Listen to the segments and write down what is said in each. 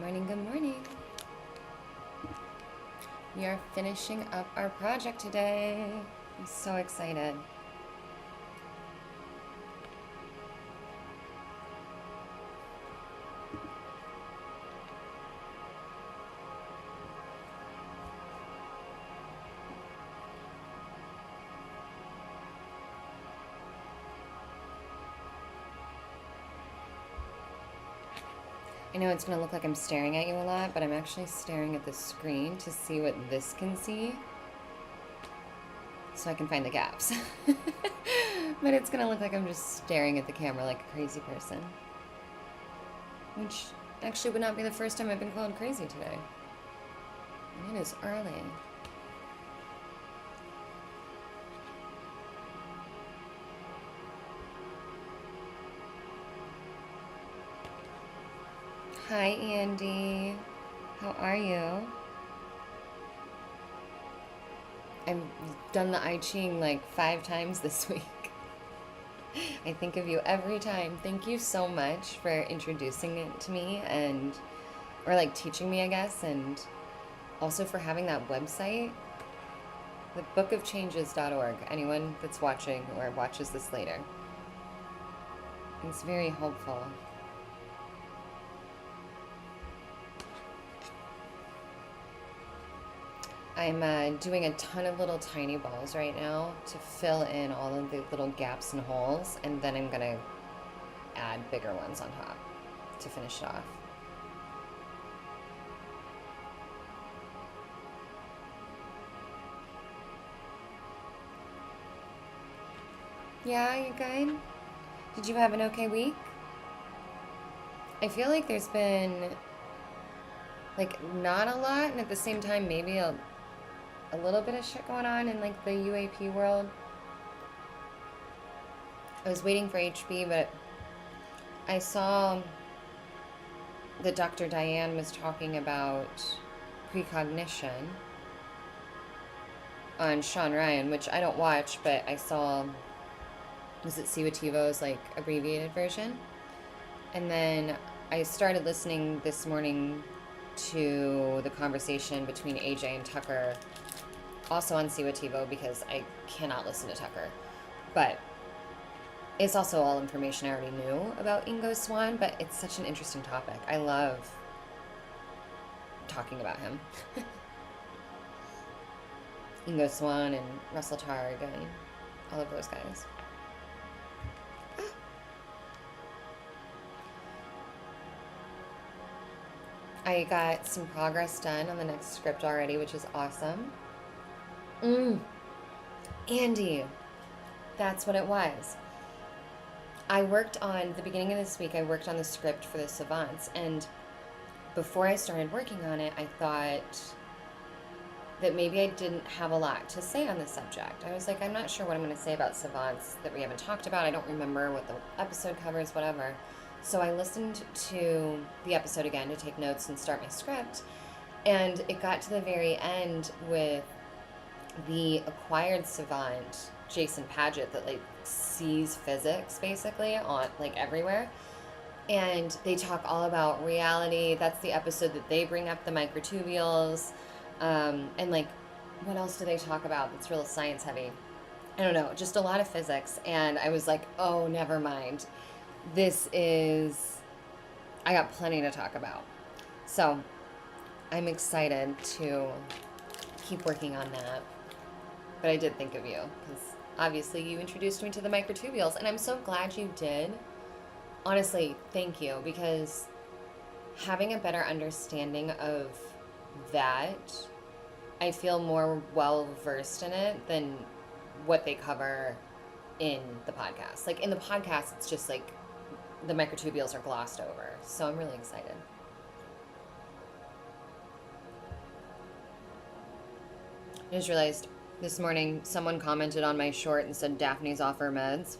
morning, good morning. We are finishing up our project today. I'm so excited. I know it's going to look like I'm staring at you a lot, but I'm actually staring at the screen to see what this can see so I can find the gaps. But it's going to look like I'm just staring at the camera like a crazy person. Which actually would not be the first time I've been called crazy today. And it is early. Hi, Andy. How are you? I've done the I Ching like 5 times this week. I think of you every time. Thank you so much for introducing it to me or like teaching me, I guess, and also for having that website, the bookofchanges.org. Anyone that's watching or watches this later. It's very helpful. I'm doing a ton of little tiny balls right now to fill in all of the little gaps and holes, and then I'm gonna add bigger ones on top to finish it off. Yeah, you good? Did you have an okay week? I feel like there's been like not a lot, and at the same time maybe a little bit of shit going on in like the UAP world. I was waiting for HB, but I saw that Dr. Diane was talking about precognition on Sean Ryan, which I don't watch, but I saw, was it Siwativo's like abbreviated version? And then I started listening this morning to the conversation between AJ and Tucker, also on Siwativo, because I cannot listen to Tucker. But it's also all information I already knew about Ingo Swann, but it's such an interesting topic. I love talking about him. Ingo Swann and Russell Targ and all of those guys. I got some progress done on the next script already, which is awesome. Andy, that's what it was. I worked on, the beginning of this week, I worked on the script for the Savants, and before I started working on it, I thought that maybe I didn't have a lot to say on the subject. I was like, I'm not sure what I'm going to say about Savants that we haven't talked about. I don't remember what the episode covers, whatever. So I listened to the episode again to take notes and start my script, and it got to the very end with the acquired savant, Jason Paget, that like sees physics basically on like everywhere. And they talk all about reality. That's the episode that they bring up the microtubules. And like, what else do they talk about that's real science heavy? I don't know, just a lot of physics. And I was like, oh, never mind. I got plenty to talk about. So I'm excited to keep working on that. But I did think of you, because obviously you introduced me to the microtubules, and I'm so glad you did. Honestly, thank you, because having a better understanding of that, I feel more well-versed in it than what they cover in the podcast. Like, in the podcast, it's just like the microtubules are glossed over. So I'm really excited. I just realized this morning someone commented on my short and said Daphne's off her meds.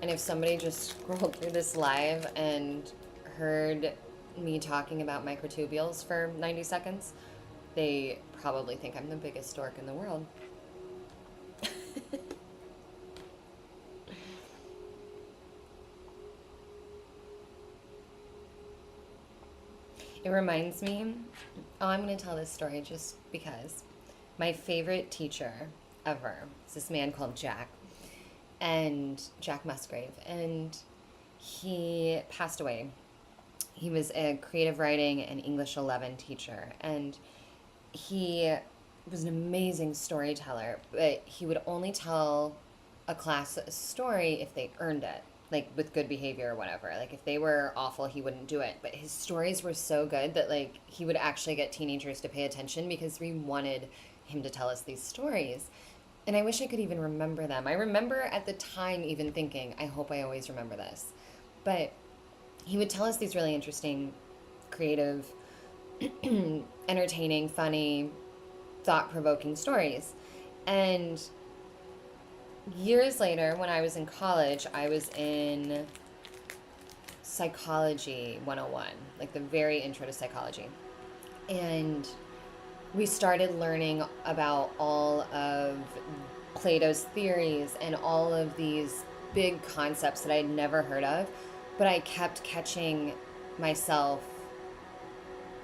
And if somebody just scrolled through this live and heard me talking about microtubules for 90 seconds, they probably think I'm the biggest dork in the world. It reminds me, oh, I'm going to tell this story just because. My favorite teacher ever is this man called Jack, and Jack Musgrave, and he passed away. He was a creative writing and English 11 teacher, and he was an amazing storyteller, but he would only tell a class a story if they earned it, like with good behavior or whatever. Like if they were awful, he wouldn't do it. But his stories were so good that like he would actually get teenagers to pay attention because we wanted him to tell us these stories. And I wish I could even remember them. I remember at the time even thinking, I hope I always remember this. But he would tell us these really interesting, creative, entertaining, funny, thought-provoking stories. And years later, when I was in college, I was in Psychology 101, like the very intro to psychology. And we started learning about all of Plato's theories and all of these big concepts that I'd never heard of, but I kept catching myself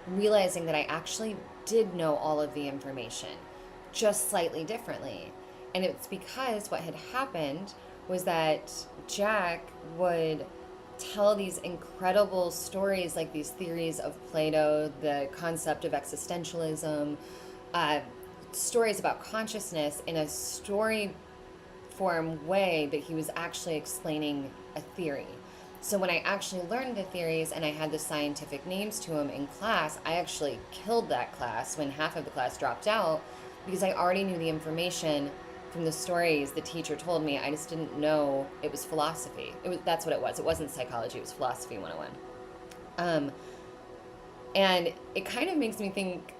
realizing that I actually did know all of the information, just slightly differently. And it's because what had happened was that Jack would tell these incredible stories, like these theories of Plato, the concept of existentialism, stories about consciousness in a story form way that he was actually explaining a theory. So when I actually learned the theories and I had the scientific names to them in class, I actually killed that class when half of the class dropped out because I already knew the information from the stories the teacher told me. I just didn't know it was philosophy. That's what it was. It wasn't psychology. It was philosophy 101. And it kind of makes me think,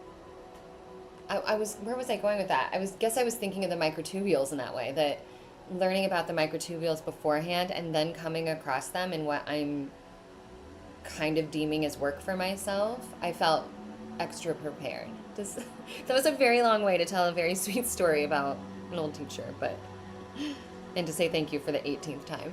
where was I going with that? Guess I was thinking of the microtubules in that way, that learning about the microtubules beforehand and then coming across them in what I'm kind of deeming as work for myself, I felt extra prepared. That was a very long way to tell a very sweet story about an old teacher, and to say thank you for the 18th time.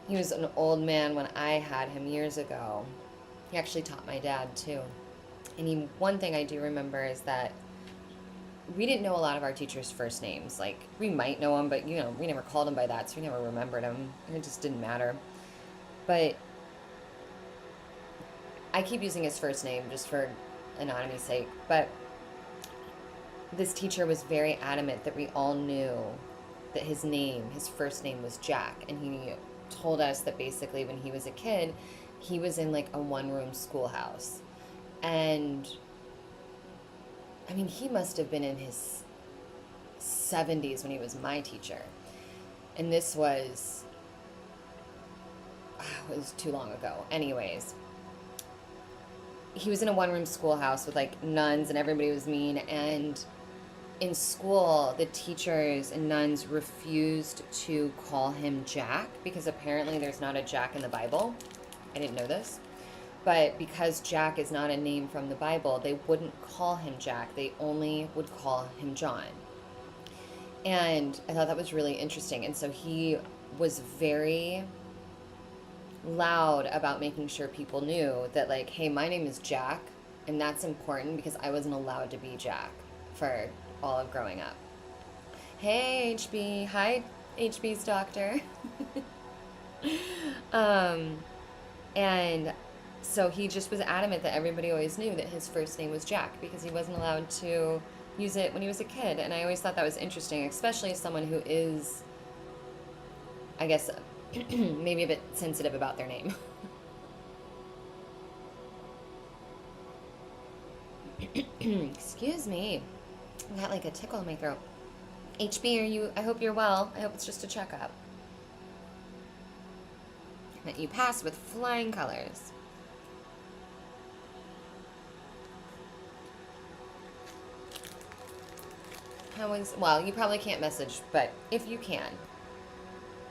He was an old man when I had him years ago. He actually taught my dad too. And one thing I do remember is that we didn't know a lot of our teachers' first names. Like, we might know them, but, we never called them by that, so we never remembered them. And it just didn't matter. But I keep using his first name just for anonymous's sake. But this teacher was very adamant that we all knew that his first name was Jack. And he told us that basically when he was a kid, he was in like a one-room schoolhouse. And I mean, he must have been in his 70s when he was my teacher. And this was, it was too long ago. Anyways, he was in a one-room schoolhouse with like nuns and everybody was mean. And in school, the teachers and nuns refused to call him Jack because apparently there's not a Jack in the Bible. I didn't know this. But because Jack is not a name from the Bible, they wouldn't call him Jack. They only would call him John. And I thought that was really interesting. And so he was very loud about making sure people knew that, like, hey, my name is Jack, and that's important because I wasn't allowed to be Jack for all of growing up. Hey, HB. Hi, HB's doctor. And so he just was adamant that everybody always knew that his first name was Jack because he wasn't allowed to use it when he was a kid. And I always thought that was interesting, especially as someone who is, I guess, maybe a bit sensitive about their name. Excuse me. I got like a tickle in my throat. HB, I hope you're well. I hope it's just a checkup. That you passed with flying colors. Well, you probably can't message, but if you can,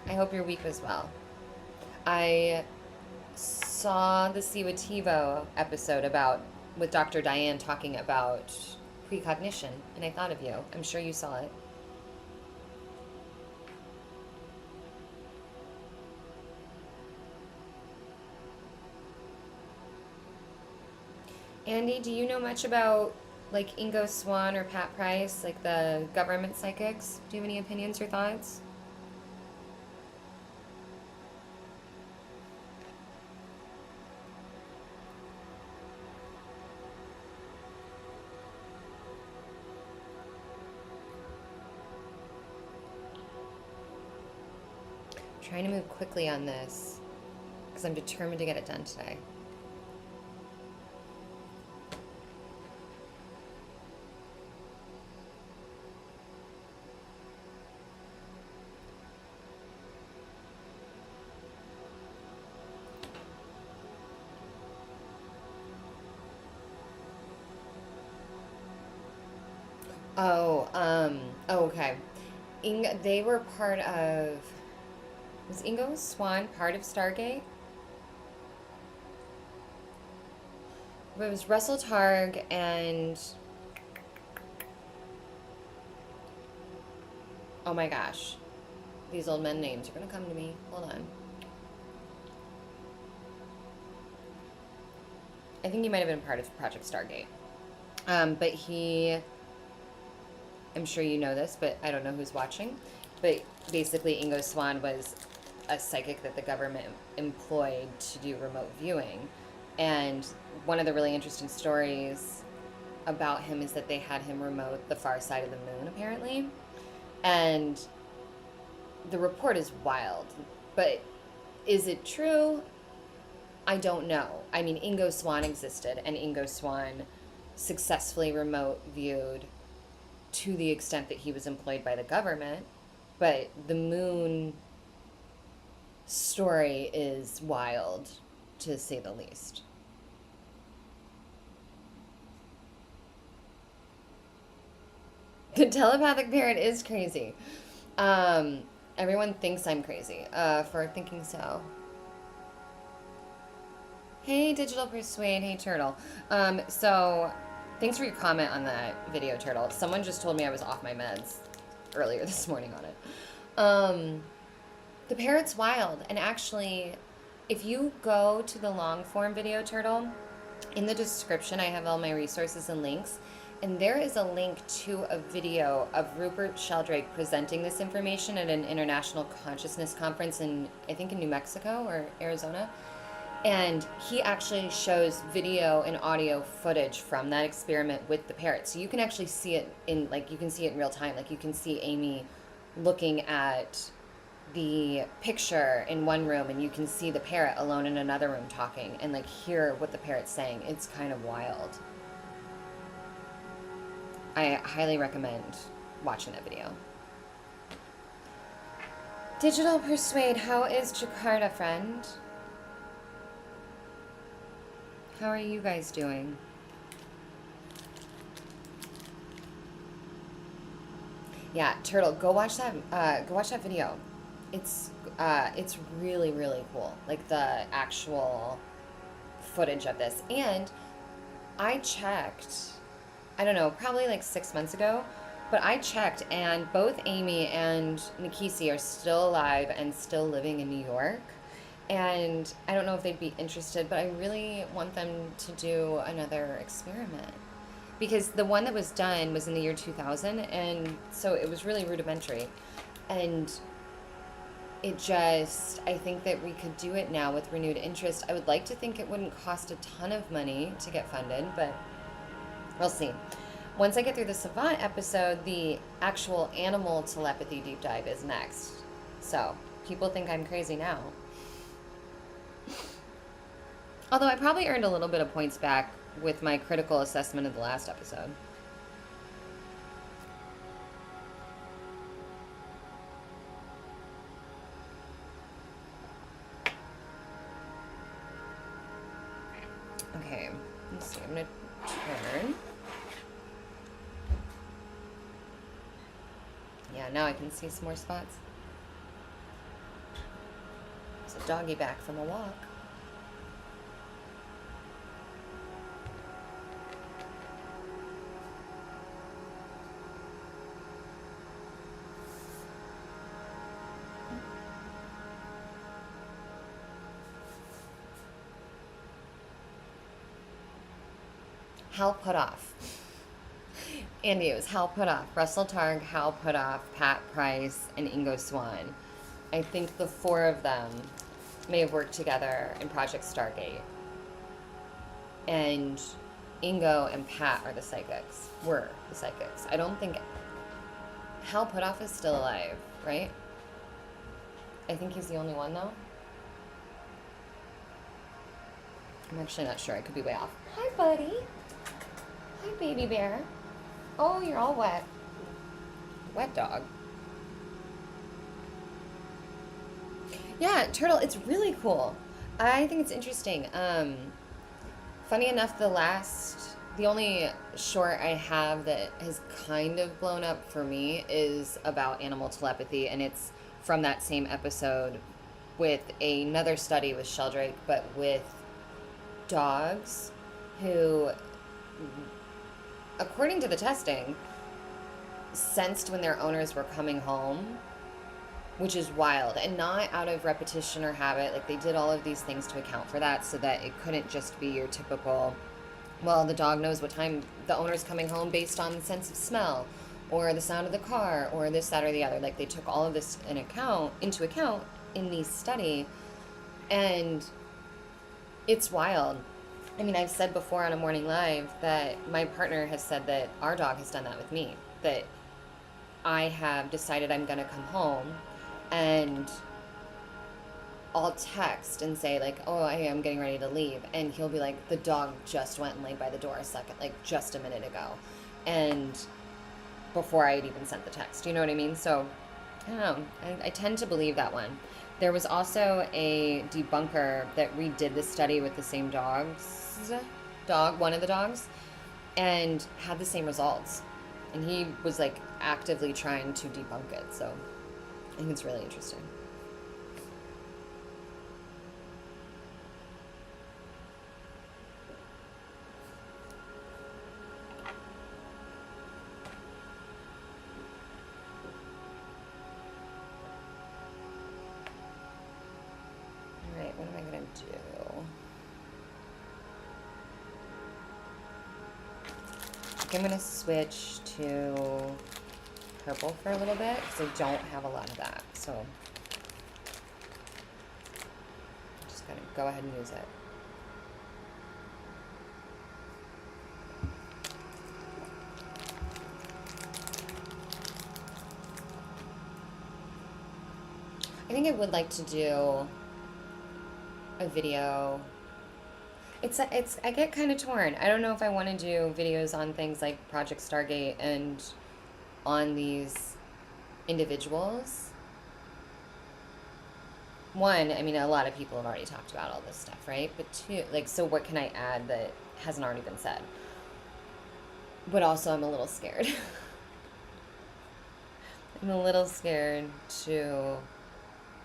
I hope your week was well. I saw the Siwa TiVo episode about with Dr. Diane talking about precognition, and I thought of you. I'm sure you saw it. Andy, do you know much about like Ingo Swann or Pat Price, like the government psychics? Do you have any opinions or thoughts? Trying to move quickly on this because I'm determined to get it done today. Oh, okay. They were part of. Was Ingo Swann part of Stargate? It was Russell Targ and. Oh my gosh. These old men names are going to come to me. Hold on. I think he might have been part of Project Stargate. But he. I'm sure you know this, but I don't know who's watching. But basically, Ingo Swann was a psychic that the government employed to do remote viewing. And one of the really interesting stories about him is that they had him remote the far side of the moon, apparently. And the report is wild. But is it true? I don't know. I mean, Ingo Swann existed, and Ingo Swann successfully remote viewed to the extent that he was employed by the government. But the moon story is wild, to say the least. The telepathic parrot is crazy. Everyone thinks I'm crazy for thinking so. Hey, Digital Persuade. Hey, Turtle. So thanks for your comment on that video, Turtle. Someone just told me I was off my meds earlier this morning on it. The parrot's wild. And actually, if you go to the long form video, Turtle, in the description, I have all my resources and links. And there is a link to a video of Rupert Sheldrake presenting this information at an international consciousness conference in, I think, in New Mexico or Arizona. And he actually shows video and audio footage from that experiment with the parrot. So you can actually see it in, like, you can see it in real time. Like, you can see Amy looking at the picture in one room, and you can see the parrot alone in another room talking, and, like, hear what the parrot's saying. It's kind of wild. I highly recommend watching that video. Digital Persuade, how is Jakarta, friend? How are you guys doing? Yeah, Turtle, go watch that. Go watch that video. It's really, really cool. Like the actual footage of this. And I checked, I don't know, probably like 6 months ago, but I checked, and both Amy and Nikisi are still alive and still living in New York. And I don't know if they'd be interested, but I really want them to do another experiment. Because the one that was done was in the year 2000, and so it was really rudimentary. And it just, I think that we could do it now with renewed interest. I would like to think it wouldn't cost a ton of money to get funded, but we'll see. Once I get through the Savant episode, the actual animal telepathy deep dive is next. So people think I'm crazy now. Although I probably earned a little bit of points back with my critical assessment of the last episode. Okay, let's see, I'm gonna turn. Yeah, now I can see some more spots. It's a doggy back from a walk. Hal Puthoff. Andy, it was Hal Puthoff. Russell Targ, Hal Puthoff, Pat Price, and Ingo Swann. I think the four of them may have worked together in Project Stargate. And Ingo and Pat are the psychics. Were the psychics. I don't think Hal Puthoff is still alive, right? I think he's the only one, though. I'm actually not sure. I could be way off. Hi, buddy. Hi, baby bear. Oh, you're all wet. Wet dog. Yeah, Turtle, it's really cool. I think it's interesting. Funny enough, the only short I have that has kind of blown up for me is about animal telepathy, and it's from that same episode with another study with Sheldrake, but with dogs who, according to the testing, sensed when their owners were coming home, which is wild, and not out of repetition or habit. Like, they did all of these things to account for that so that it couldn't just be your typical, well, the dog knows what time the owner's coming home based on the sense of smell or the sound of the car or this, that, or the other. Like, they took all of this into account in the study, and it's wild. I mean, I've said before on a morning live that my partner has said that our dog has done that with me, that I have decided I'm going to come home and I'll text and say, like, oh, I am getting ready to leave. And he'll be like, the dog just went and laid by the door a second, like just a minute ago. And before I had even sent the text, you know what I mean? So, I don't know. I tend to believe that one. There was also a debunker that redid the study with the same one of the dogs, and had the same results. And he was like actively trying to debunk it. So I think it's really interesting. All right, what am I going to do? I think I'm going to switch to purple for a little bit because I don't have a lot of that. So I'm just going to go ahead and use it. I think I would like to do a video. I get kind of torn. I don't know if I want to do videos on things like Project Stargate and on these individuals. One, I mean, a lot of people have already talked about all this stuff, right? But two, like, so what can I add that hasn't already been said? But also, I'm a little scared. I'm a little scared to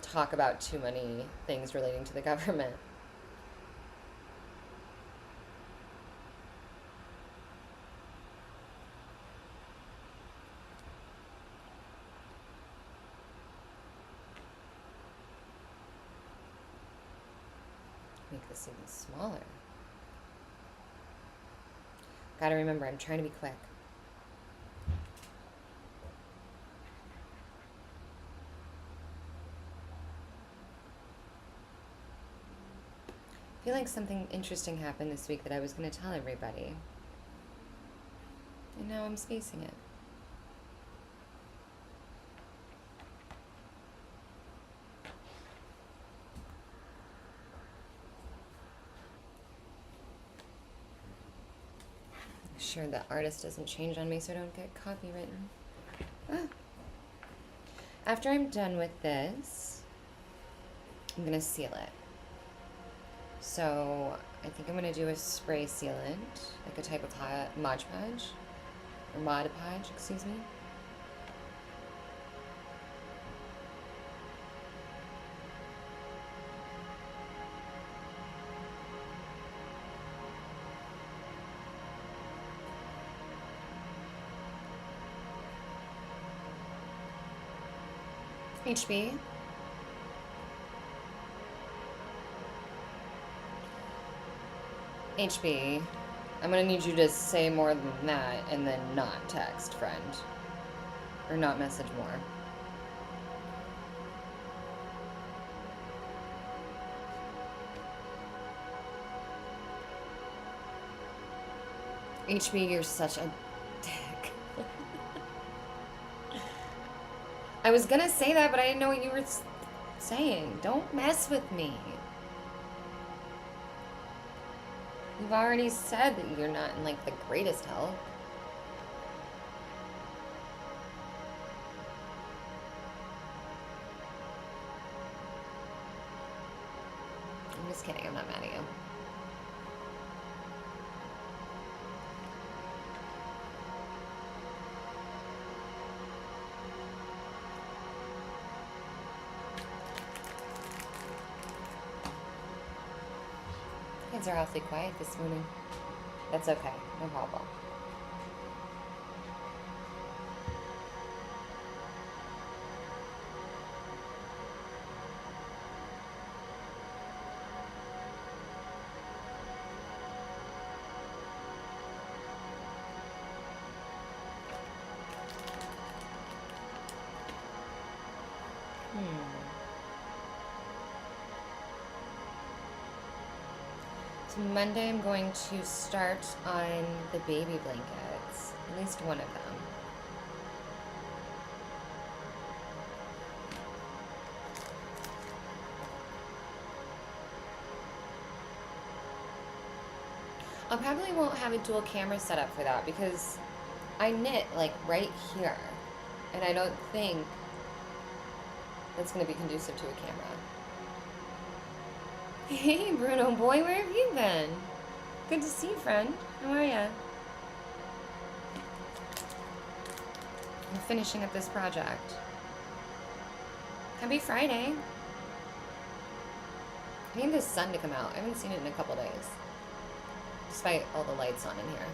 talk about too many things relating to the government. Make this even smaller. Gotta remember, I'm trying to be quick. I feel like something interesting happened this week that I was going to tell everybody. And now I'm spacing it. Make sure the artist doesn't change on me so I don't get copywritten. Ah. After I'm done with this, I'm going to seal it. So I think I'm going to do a spray sealant, like a type of Mod Podge, or Mod Podge, excuse me. HB, HB, I'm gonna need you to say more than that and then not text, friend. Or not message more. HB, you're such a dick. I was gonna say that, but I didn't know what you were saying. Don't mess with me. You've already said that you're not in, like, the greatest health. I'm just kidding. I'm not mad at you. Kids are awfully quiet this morning. That's okay. No problem. So Monday I'm going to start on the baby blankets. At least one of them. I probably won't have a dual camera set up for that because I knit like right here. And I don't think that's going to be conducive to a camera. Hey, Bruno boy, where have you been? Good to see you, friend. How are ya? I'm finishing up this project. Happy Friday. I need the sun to come out. I haven't seen it in a couple days. Despite all the lights on in here.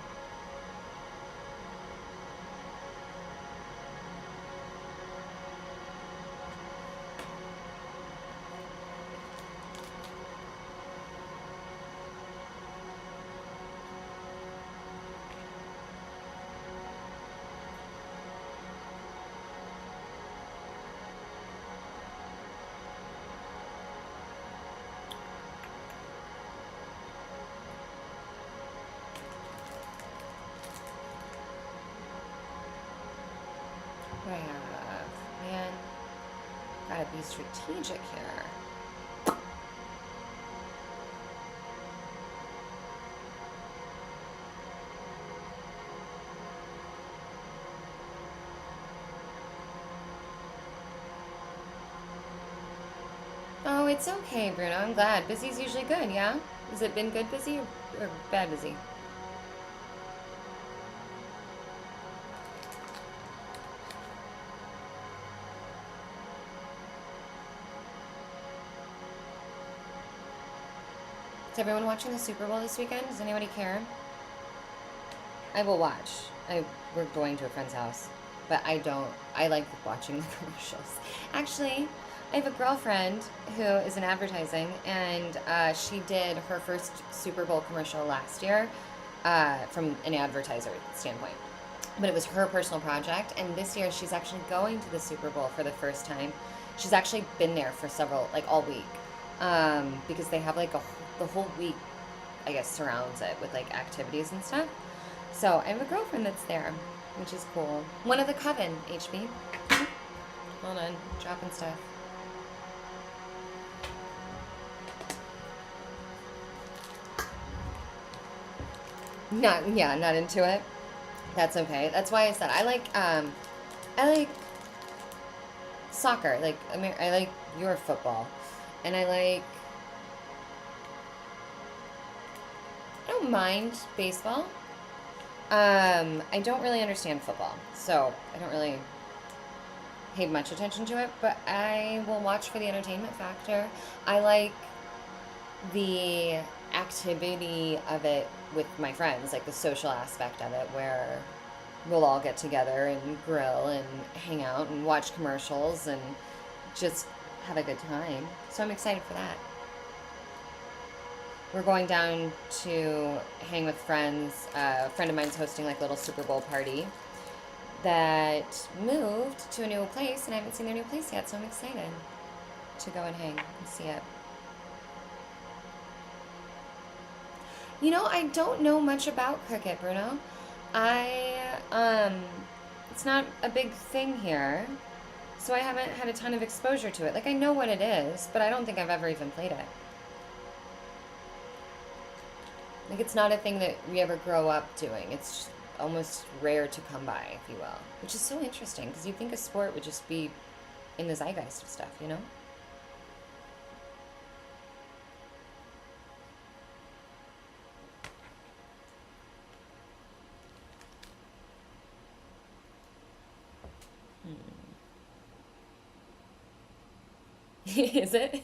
Man, gotta be strategic here. Oh, it's okay, Bruno. I'm glad. Busy's usually good, yeah? Has it been good busy or bad busy? Is everyone watching the Super Bowl this weekend? Does anybody care? I will watch. We're going to a friend's house. But I like watching the commercials. Actually, I have a girlfriend who is in advertising, and she did her first Super Bowl commercial last year from an advertiser standpoint. But it was her personal project, and this year she's actually going to the Super Bowl for the first time. She's actually been there for all week. Because they have the whole week, I guess, surrounds it with activities and stuff. So I have a girlfriend that's there, which is cool. One of the coven, HB. Hold on, dropping stuff. Not into it. That's okay. That's why I said I like soccer. I like your football. And I don't mind baseball. I don't really understand football, so I don't really pay much attention to it, but I will watch for the entertainment factor. I like the activity of it with my friends, like the social aspect of it, where we'll all get together and grill and hang out and watch commercials and just have a good time. So I'm excited for that. We're going down to hang with friends. A friend of mine's hosting like a little Super Bowl party that moved to a new place, and I haven't seen their new place yet, so I'm excited to go and hang and see it. You know, I don't know much about cricket, Bruno. It's not a big thing here, so I haven't had a ton of exposure to it. Like, I know what it is, but I don't think I've ever even played it. Like, it's not a thing that we ever grow up doing. It's just almost rare to come by, if you will. Which is so interesting, because you'd think a sport would just be in the zeitgeist of stuff, you know? Is it?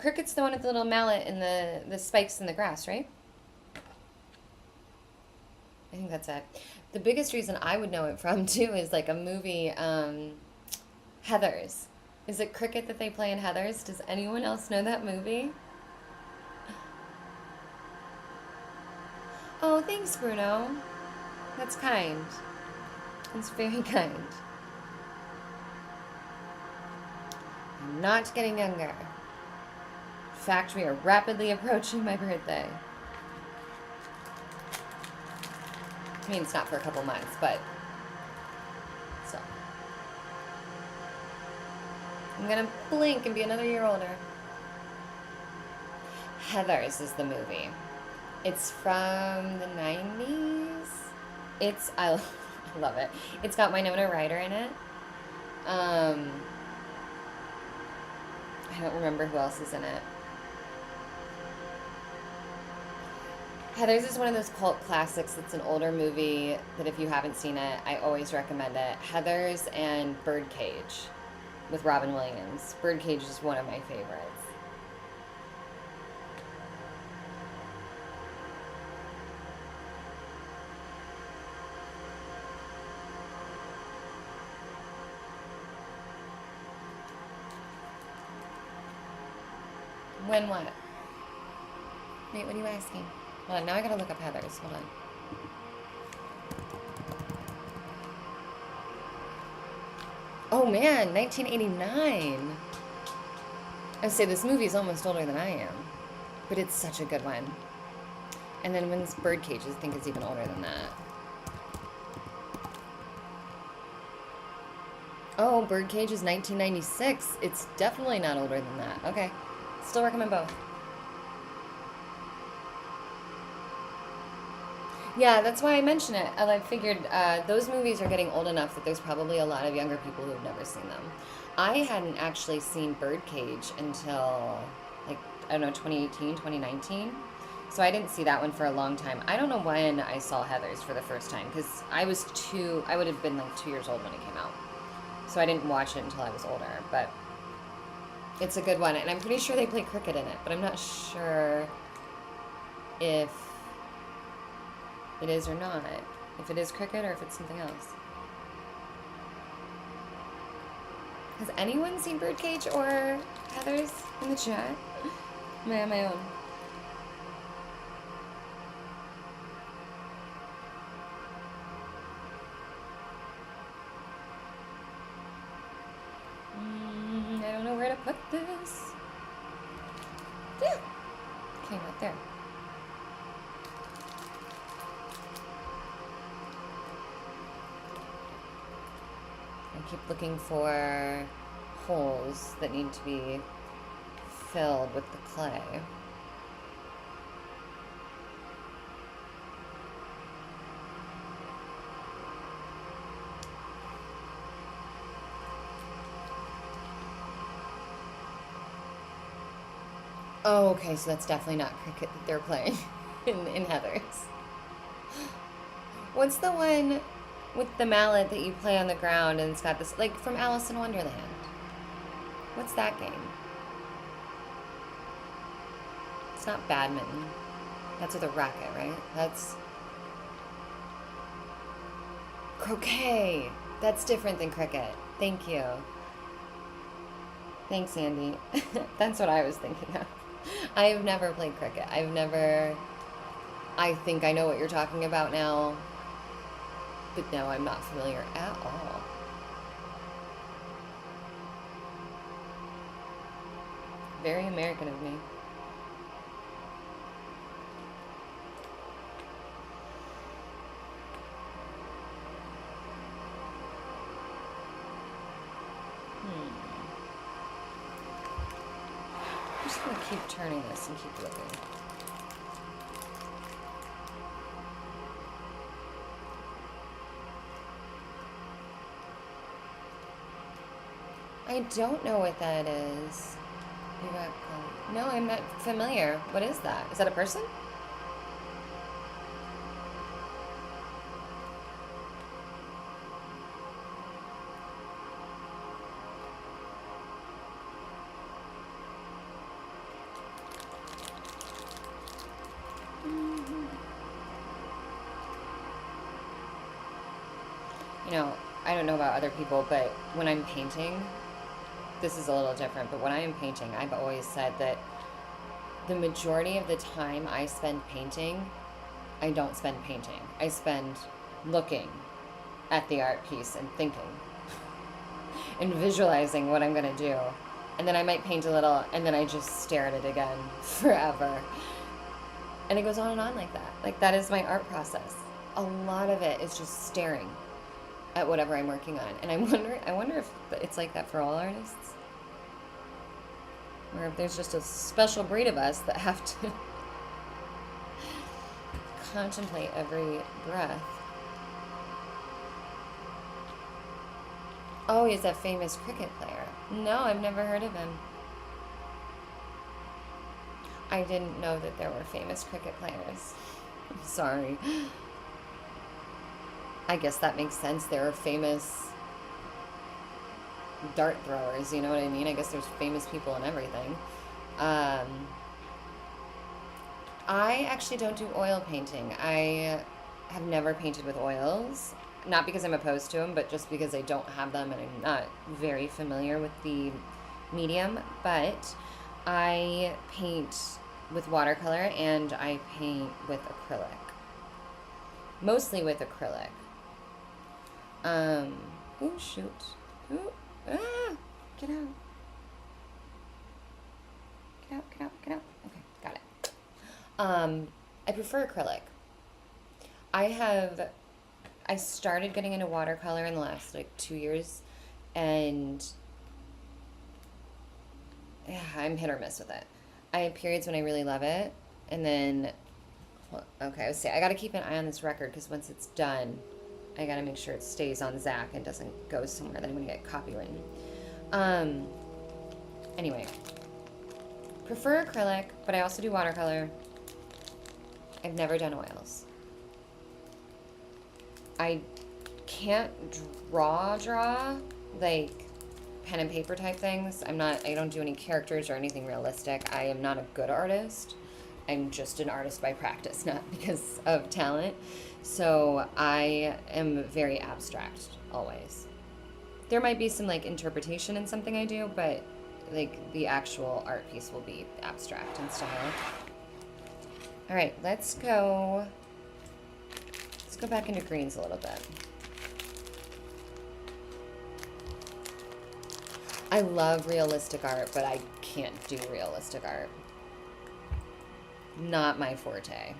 Cricket's the one with the little mallet and the spikes in the grass, right? I think that's it. The biggest reason I would know it from, too, is like a movie, Heathers. Is it cricket that they play in Heathers? Does anyone else know that movie? Oh, thanks, Bruno. That's kind. That's very kind. I'm not getting younger. In fact, we are rapidly approaching my birthday. I mean, it's not for a couple months, but so. I'm gonna blink and be another year older. Heathers is the movie. It's from the 90s. I love it. It's got Winona Ryder in it. I don't remember who else is in it. Heathers is one of those cult classics. It's an older movie that if you haven't seen it, I always recommend it. Heathers and Birdcage with Robin Williams. Birdcage is one of my favorites. When what? Wait, what are you asking? Hold on, now I gotta look up Heathers. Hold on. Oh man, 1989. I'd say this movie is almost older than I am, but it's such a good one. And then when's Birdcage? I think it's even older than that. Oh, Birdcage is 1996. It's definitely not older than that. Okay, still recommend both. Yeah, that's why I mention it. I figured those movies are getting old enough that there's probably a lot of younger people who have never seen them. I hadn't actually seen Birdcage until, like, I don't know, 2018, 2019. So I didn't see that one for a long time. I don't know when I saw Heathers for the first time, because I would have been like 2 years old when it came out. So I didn't watch it until I was older, but it's a good one. And I'm pretty sure they play cricket in it, but I'm not sure if it is or not. If it is cricket or if it's something else. Has anyone seen Birdcage or Heathers in the chat? Am I on my own? I don't know where to put this. Yeah. Okay, right there. I keep looking for holes that need to be filled with the clay. Oh, okay, so that's definitely not cricket that they're playing in Heathers. What's the one with the mallet that you play on the ground and it's got this, like from Alice in Wonderland? What's that game? It's not badminton. That's with a racket, right? That's croquet. That's different than cricket. Thank you. Thanks, Andy. That's what I was thinking of. I've never played cricket. I've never. I think I know what you're talking about now, but no, I'm not familiar at all. Very American of me. I'm just gonna keep turning this and keep looking. I don't know what that is. No, I'm not familiar. What is that? Is that a person? You know, I don't know about other people, but when I'm painting, this is a little different, but when I am painting, I've always said that the majority of the time I spend painting, I don't spend painting. I spend looking at the art piece and thinking and visualizing what I'm going to do. And then I might paint a little, and then I just stare at it again forever. And it goes on and on like that. Like, that is my art process. A lot of it is just staring at whatever I'm working on. And I wonder if it's like that for all artists. Or if there's just a special breed of us that have to contemplate every breath. Oh, he's a famous cricket player. No, I've never heard of him. I didn't know that there were famous cricket players. I'm sorry. I guess that makes sense. There are famous dart throwers, you know what I mean? I guess there's famous people in everything. I actually don't do oil painting. I have never painted with oils. Not because I'm opposed to them, but just because I don't have them and I'm not very familiar with the medium. But I paint with watercolor and I paint with acrylic. Mostly with acrylic. Oh, shoot. Ooh, get out. Get out, get out, get out. Okay, got it. I prefer acrylic. I started getting into watercolor in the last, 2 years, and yeah, I'm hit or miss with it. I have periods when I really love it, and then, well, okay, I would say I gotta keep an eye on this record, because once it's done, I gotta make sure it stays on Zakè and doesn't go somewhere that I'm gonna get copywritten. Anyway, prefer acrylic, but I also do watercolor. I've never done oils. I can't draw like pen and paper type things. I don't do any characters or anything realistic. I am not a good artist. I'm just an artist by practice, not because of talent. So I am very abstract always. There might be some interpretation in something I do, but the actual art piece will be abstract in style. All right, let's go back into greens a little bit. I love realistic art, but I can't do realistic art. Not my forte.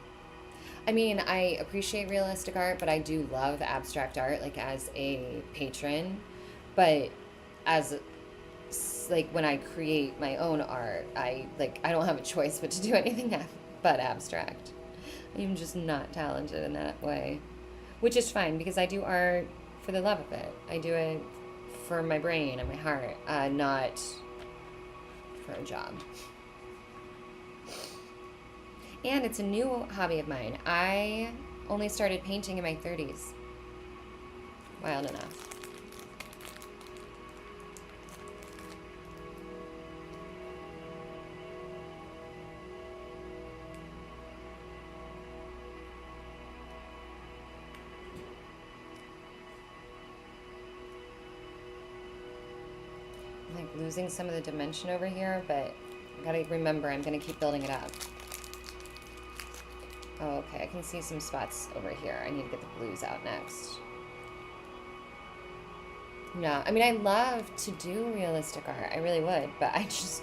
I mean, I appreciate realistic art, but I do love abstract art, as a patron. But as when I create my own art, I don't have a choice but to do anything but abstract. I'm just not talented in that way, which is fine because I do art for the love of it. I do it for my brain and my heart, not for a job. And it's a new hobby of mine. I only started painting in my 30s. Wild enough. losing some of the dimension over here, but I gotta remember I'm gonna keep building it up. Oh, okay, I can see some spots over here. I need to get the blues out next. No, I mean, I love to do realistic art. I really would, but I just...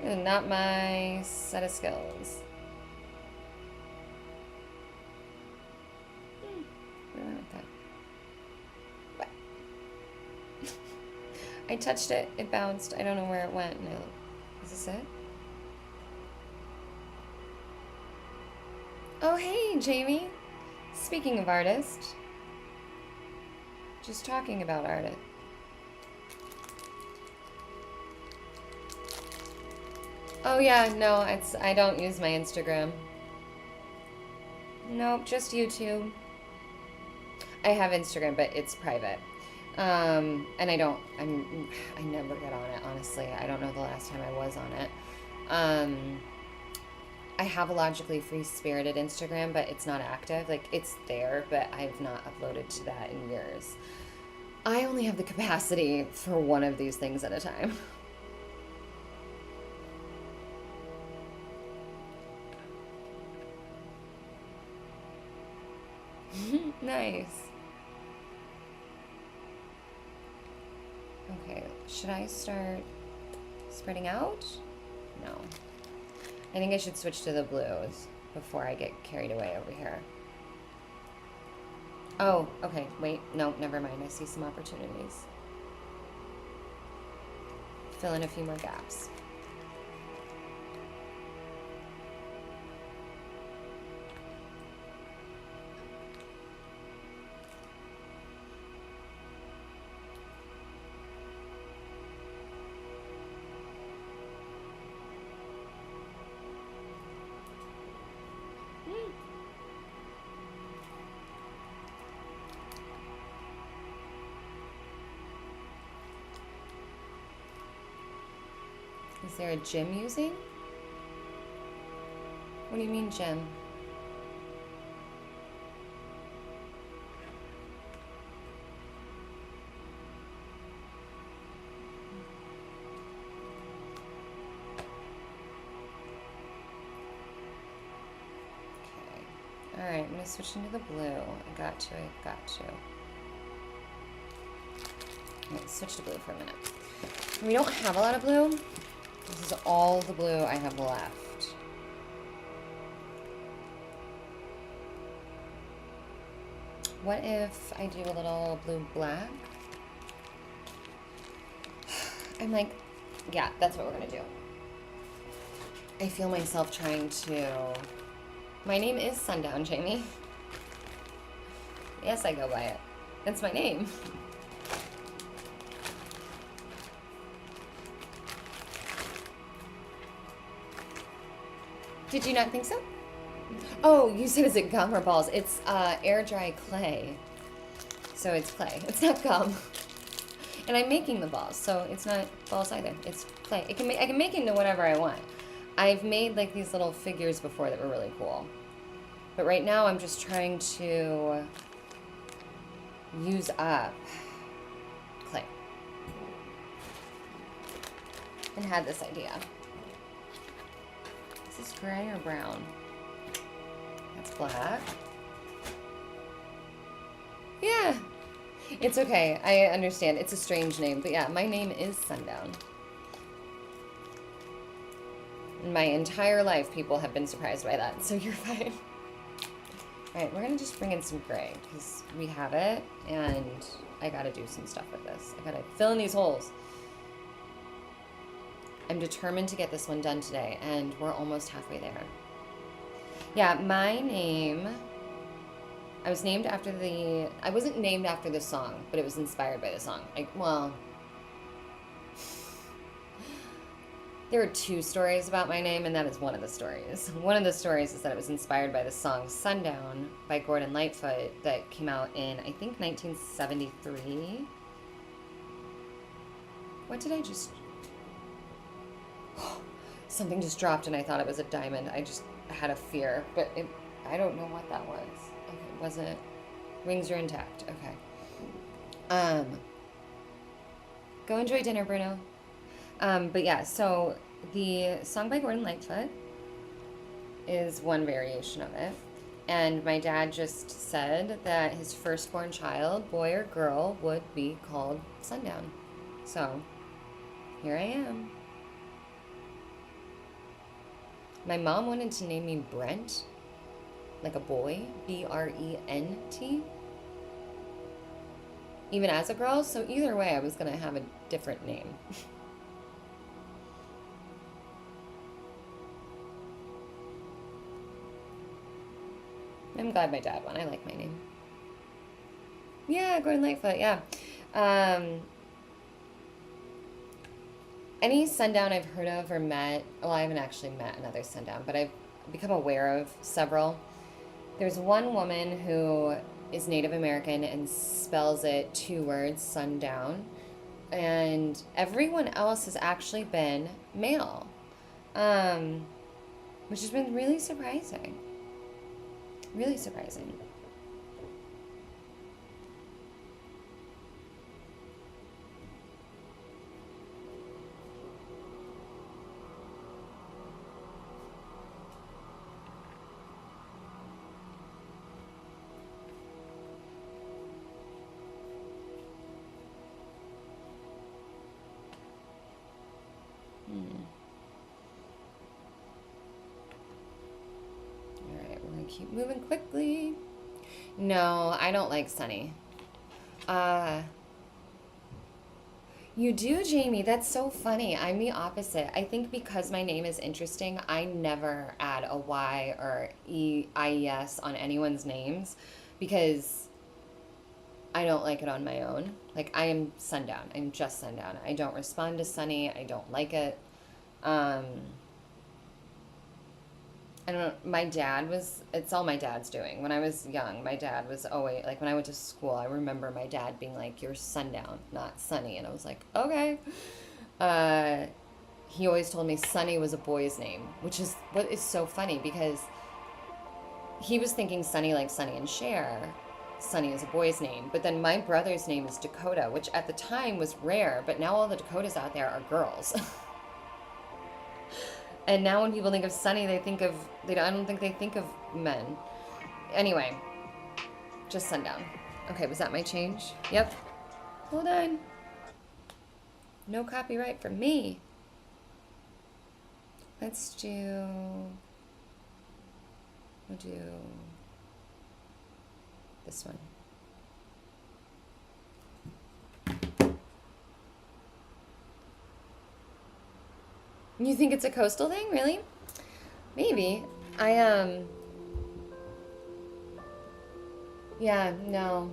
not my set of skills. Where went that? What? I touched it. It bounced. I don't know where it went. No. Is this it? Oh, hey, Jamie. Speaking of artists. Just talking about art. Oh yeah, no, I don't use my Instagram. Nope, just YouTube. I have Instagram, but it's private. And I never get on it, honestly. I don't know the last time I was on it. I have a logically free-spirited Instagram, but it's not active. Like, it's there, but I've not uploaded to that in years. I only have the capacity for one of these things at a time. Nice. Okay, should I start spreading out? No. I think I should switch to the blues before I get carried away over here. Oh, okay, wait, no, never mind. I see some opportunities. Fill in a few more gaps. Is there a gym using? What do you mean gym? Okay. Alright, I'm gonna switch into the blue. I got to. Alright, switch to blue for a minute. We don't have a lot of blue. This is all the blue I have left. What if I do a little blue black? I'm like, yeah, that's what we're gonna do. I feel myself trying to... My name is Sundown, Jamie. Yes, I go by it. That's my name. Did you not think so? Oh, you said, is it gum or balls? It's air dry clay. So it's clay. It's not gum. And I'm making the balls, so it's not balls either. It's clay. I can make it into whatever I want. I've made like these little figures before that were really cool. But right now I'm just trying to use up clay. And had this idea. Is this gray or brown? That's black. Yeah, it's okay. I understand. It's a strange name, but yeah, my name is Sundown. In my entire life, people have been surprised by that, so you're fine. All right, we're gonna just bring in some gray because we have it, and I gotta do some stuff with this. I gotta fill in these holes. I'm determined to get this one done today, and we're almost halfway there. Yeah, my name, I was named after the, I wasn't named after the song, but it was inspired by the song. Well, there are two stories about my name, and that is one of the stories. One of the stories is that it was inspired by the song Sundown by Gordon Lightfoot that came out in, I think, 1973. What did I just... Something just dropped and I thought it was a diamond. I just had a fear, but I don't know what that was. Okay, was it? Rings are intact. Okay. Go enjoy dinner, Bruno. But yeah, so the song by Gordon Lightfoot is one variation of it. And my dad just said that his firstborn child, boy or girl, would be called Sundown. So here I am. My mom wanted to name me Brent, like a boy, Brent, even as a girl. So either way, I was going to have a different name. I'm glad my dad won. I like my name. Yeah, Gordon Lightfoot, yeah. Any Sundown I've heard of or met, well, I haven't actually met another Sundown, but I've become aware of several. There's one woman who is Native American and spells it 2 words, sundown. And everyone else has actually been male, which has been really surprising. Really surprising. All right, we're gonna keep moving quickly. No, I don't like Sunny. You do, Jamie. That's so funny. I'm the opposite. I think because my name is interesting, I never add a Y or IES on anyone's names because I don't like it on my own. Like, I am Sundown. I'm just Sundown. I don't respond to Sunny. I don't like it. I don't know. My dad was, it's all my dad's doing. When I was young, my dad was always, like, when I went to school, I remember my dad being like, you're Sundown, not Sunny. And I was like, okay. He always told me Sunny was a boy's name, which is what is so funny because he was thinking Sunny like Sunny and Cher. Sunny is a boy's name. But then my brother's name is Dakota, which at the time was rare, but now all the Dakotas out there are girls. And now when people think of Sunny, they think of, I don't think they think of men. Anyway, just Sundown. Okay, was that my change? Yep. Hold on. No copyright from me. Let's do, we'll do this one. You think it's a coastal thing, really? Maybe. Yeah, no.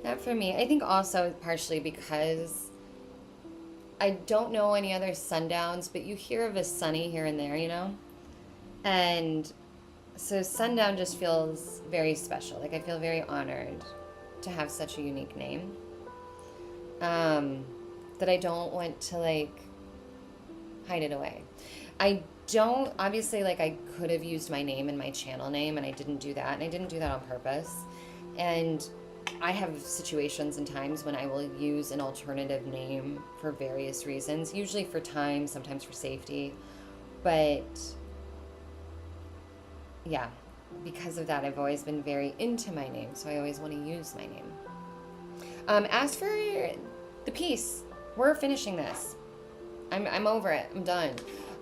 Not for me. I think also partially because I don't know any other Sundowns, but you hear of a Sunny here and there, you know? And so Sundown just feels very special. Like, I feel very honored to have such a unique name. That I don't want to, like, hide it away. I don't, obviously, like, I could have used my name and my channel name, and I didn't do that, and I didn't do that on purpose. And I have situations and times when I will use an alternative name for various reasons, usually for time, sometimes for safety. But yeah, because of that, I've always been very into my name, so I always want to use my name. As for the piece, we're finishing this. I'm over it. I'm done.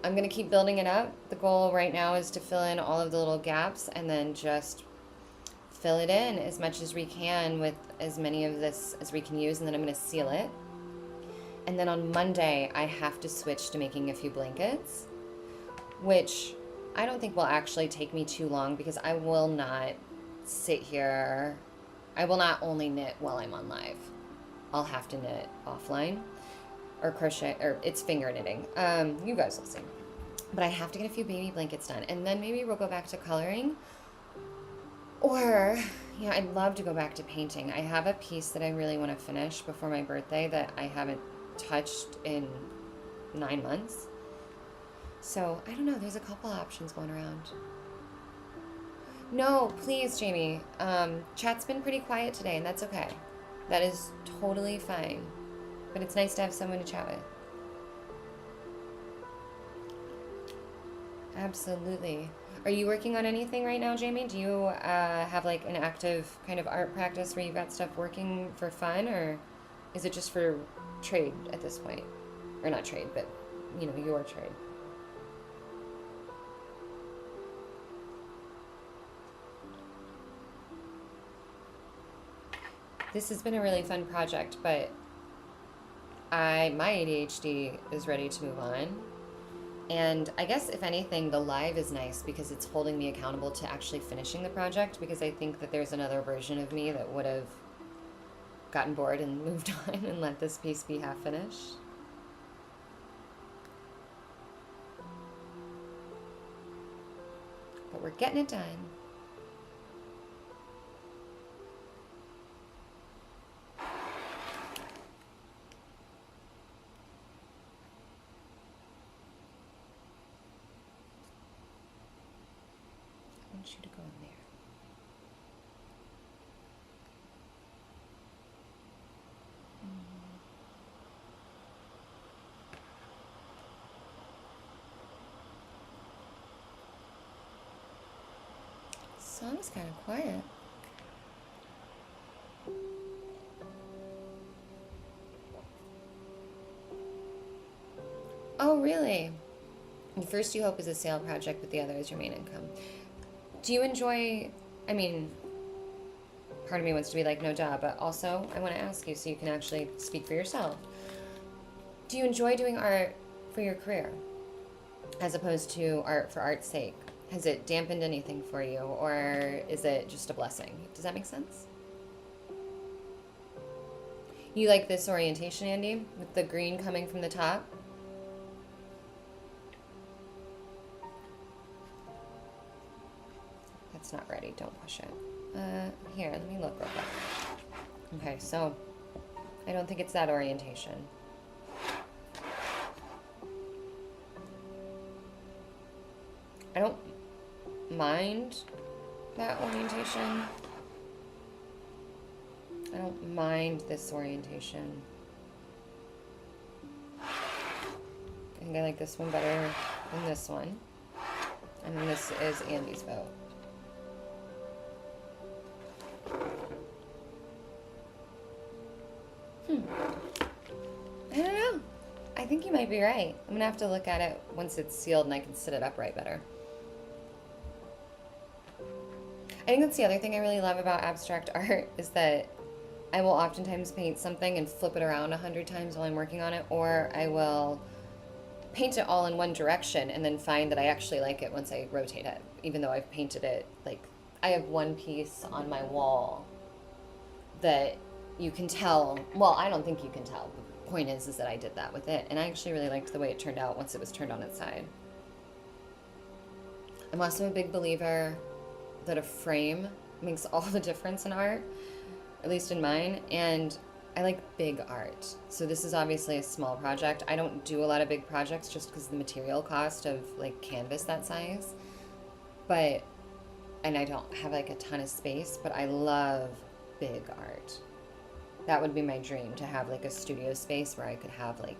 I'm going to keep building it up. The goal right now is to fill in all of the little gaps and then just fill it in as much as we can with as many of this as we can use, and then I'm going to seal it. And then on Monday, I have to switch to making a few blankets, which I don't think will actually take me too long because I will not sit here. I will not only knit while I'm on live. I'll have to knit offline. Or crochet, or it's finger knitting. You guys will see. But I have to get a few baby blankets done. And then maybe we'll go back to coloring. Or, yeah, I'd love to go back to painting. I have a piece that I really want to finish before my birthday that I haven't touched in 9 months. So, I don't know. There's a couple options going around. No, please, Jamie. Chat's been pretty quiet today, and that's okay. That is totally fine. but it's nice to have someone to chat with. Absolutely. Are you working on anything right now, Jamie? Do you have like an active kind of art practice where you've got stuff working for fun, or is it just for trade at this point? Or not trade, but you know, your trade. This has been a really fun project, but my ADHD is ready to move on. And I guess, if anything, the live is nice because it's holding me accountable to actually finishing the project, because I think that there's another version of me that would have gotten bored and moved on and let this piece be half finished. But we're getting it done. I want you to go in there. Song's kind of quiet. Oh, really? The first you hope is a sale project, but the other is your main income. Do you enjoy, I mean, part of me wants to be like, no job, but also I want to ask you so you can actually speak for yourself. Do you enjoy doing art for your career as opposed to art for art's sake? Has it dampened anything for you, or is it just a blessing? Does that make sense? You like this orientation, Andy, with the green coming from the top? That's not ready. Don't push it. Here, let me look real quick. Okay, so I don't think it's that orientation. I don't mind that orientation. I don't mind this orientation. I think I like this one better than this one. And then this is Andy's vote. I don't know. I think you might be right. I'm gonna have to look at it once it's sealed and I can sit it upright better. I think that's the other thing I really love about abstract art is that I will oftentimes paint something and flip it around 100 times while I'm working on it, or I will paint it all in one direction and then find that I actually like it once I rotate it, even though I've painted it. Like, I have one piece on my wall that you can tell, well, I don't think you can tell. The point is that I did that with it, and I actually really liked the way it turned out once it was turned on its side. I'm also a big believer that a frame makes all the difference in art, at least in mine, and I like big art. So this is obviously a small project. I don't do a lot of big projects just because of the material cost of like canvas that size, and I don't have like a ton of space, but I love big art. That would be my dream, to have like a studio space where I could have like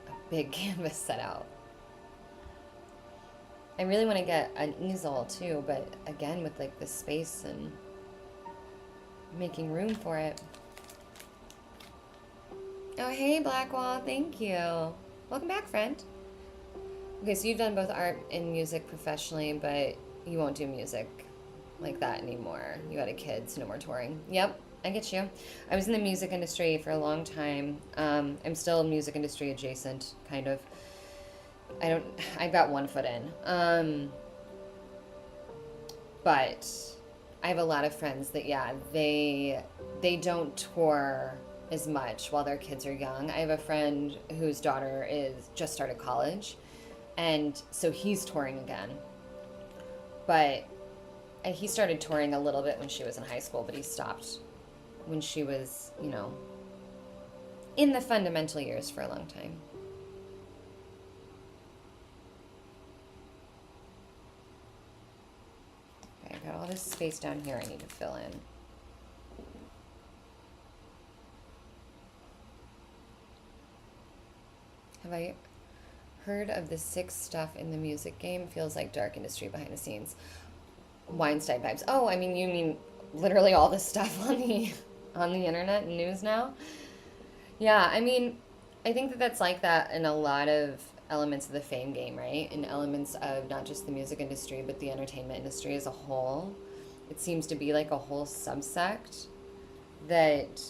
a big canvas set out. I really want to get an easel too, but again, with like the space and making room for it. Oh, hey, Blackwall, thank you. Welcome back, friend. Okay, so you've done both art and music professionally, but you won't do music like that anymore. You had a kid, so no more touring. Yep, I get you. I was in the music industry for a long time. I'm still music industry adjacent, kind of. I've got one foot in. But I have a lot of friends that, yeah, they don't tour as much while their kids are young. I have a friend whose daughter is just started college, and so he's touring again. But he started touring a little bit when she was in high school, but he stopped when she was, you know, in the fundamental years for a long time. Okay, I got all this space down here I need to fill in. Have I heard of the sick stuff in the music game? Feels like dark industry behind the scenes. Weinstein vibes. Oh, I mean, you mean literally all this stuff on the internet and news now? Yeah, I mean, I think that that's like that in a lot of elements of the fame game, right? In elements of not just the music industry, but the entertainment industry as a whole. It seems to be like a whole subsect that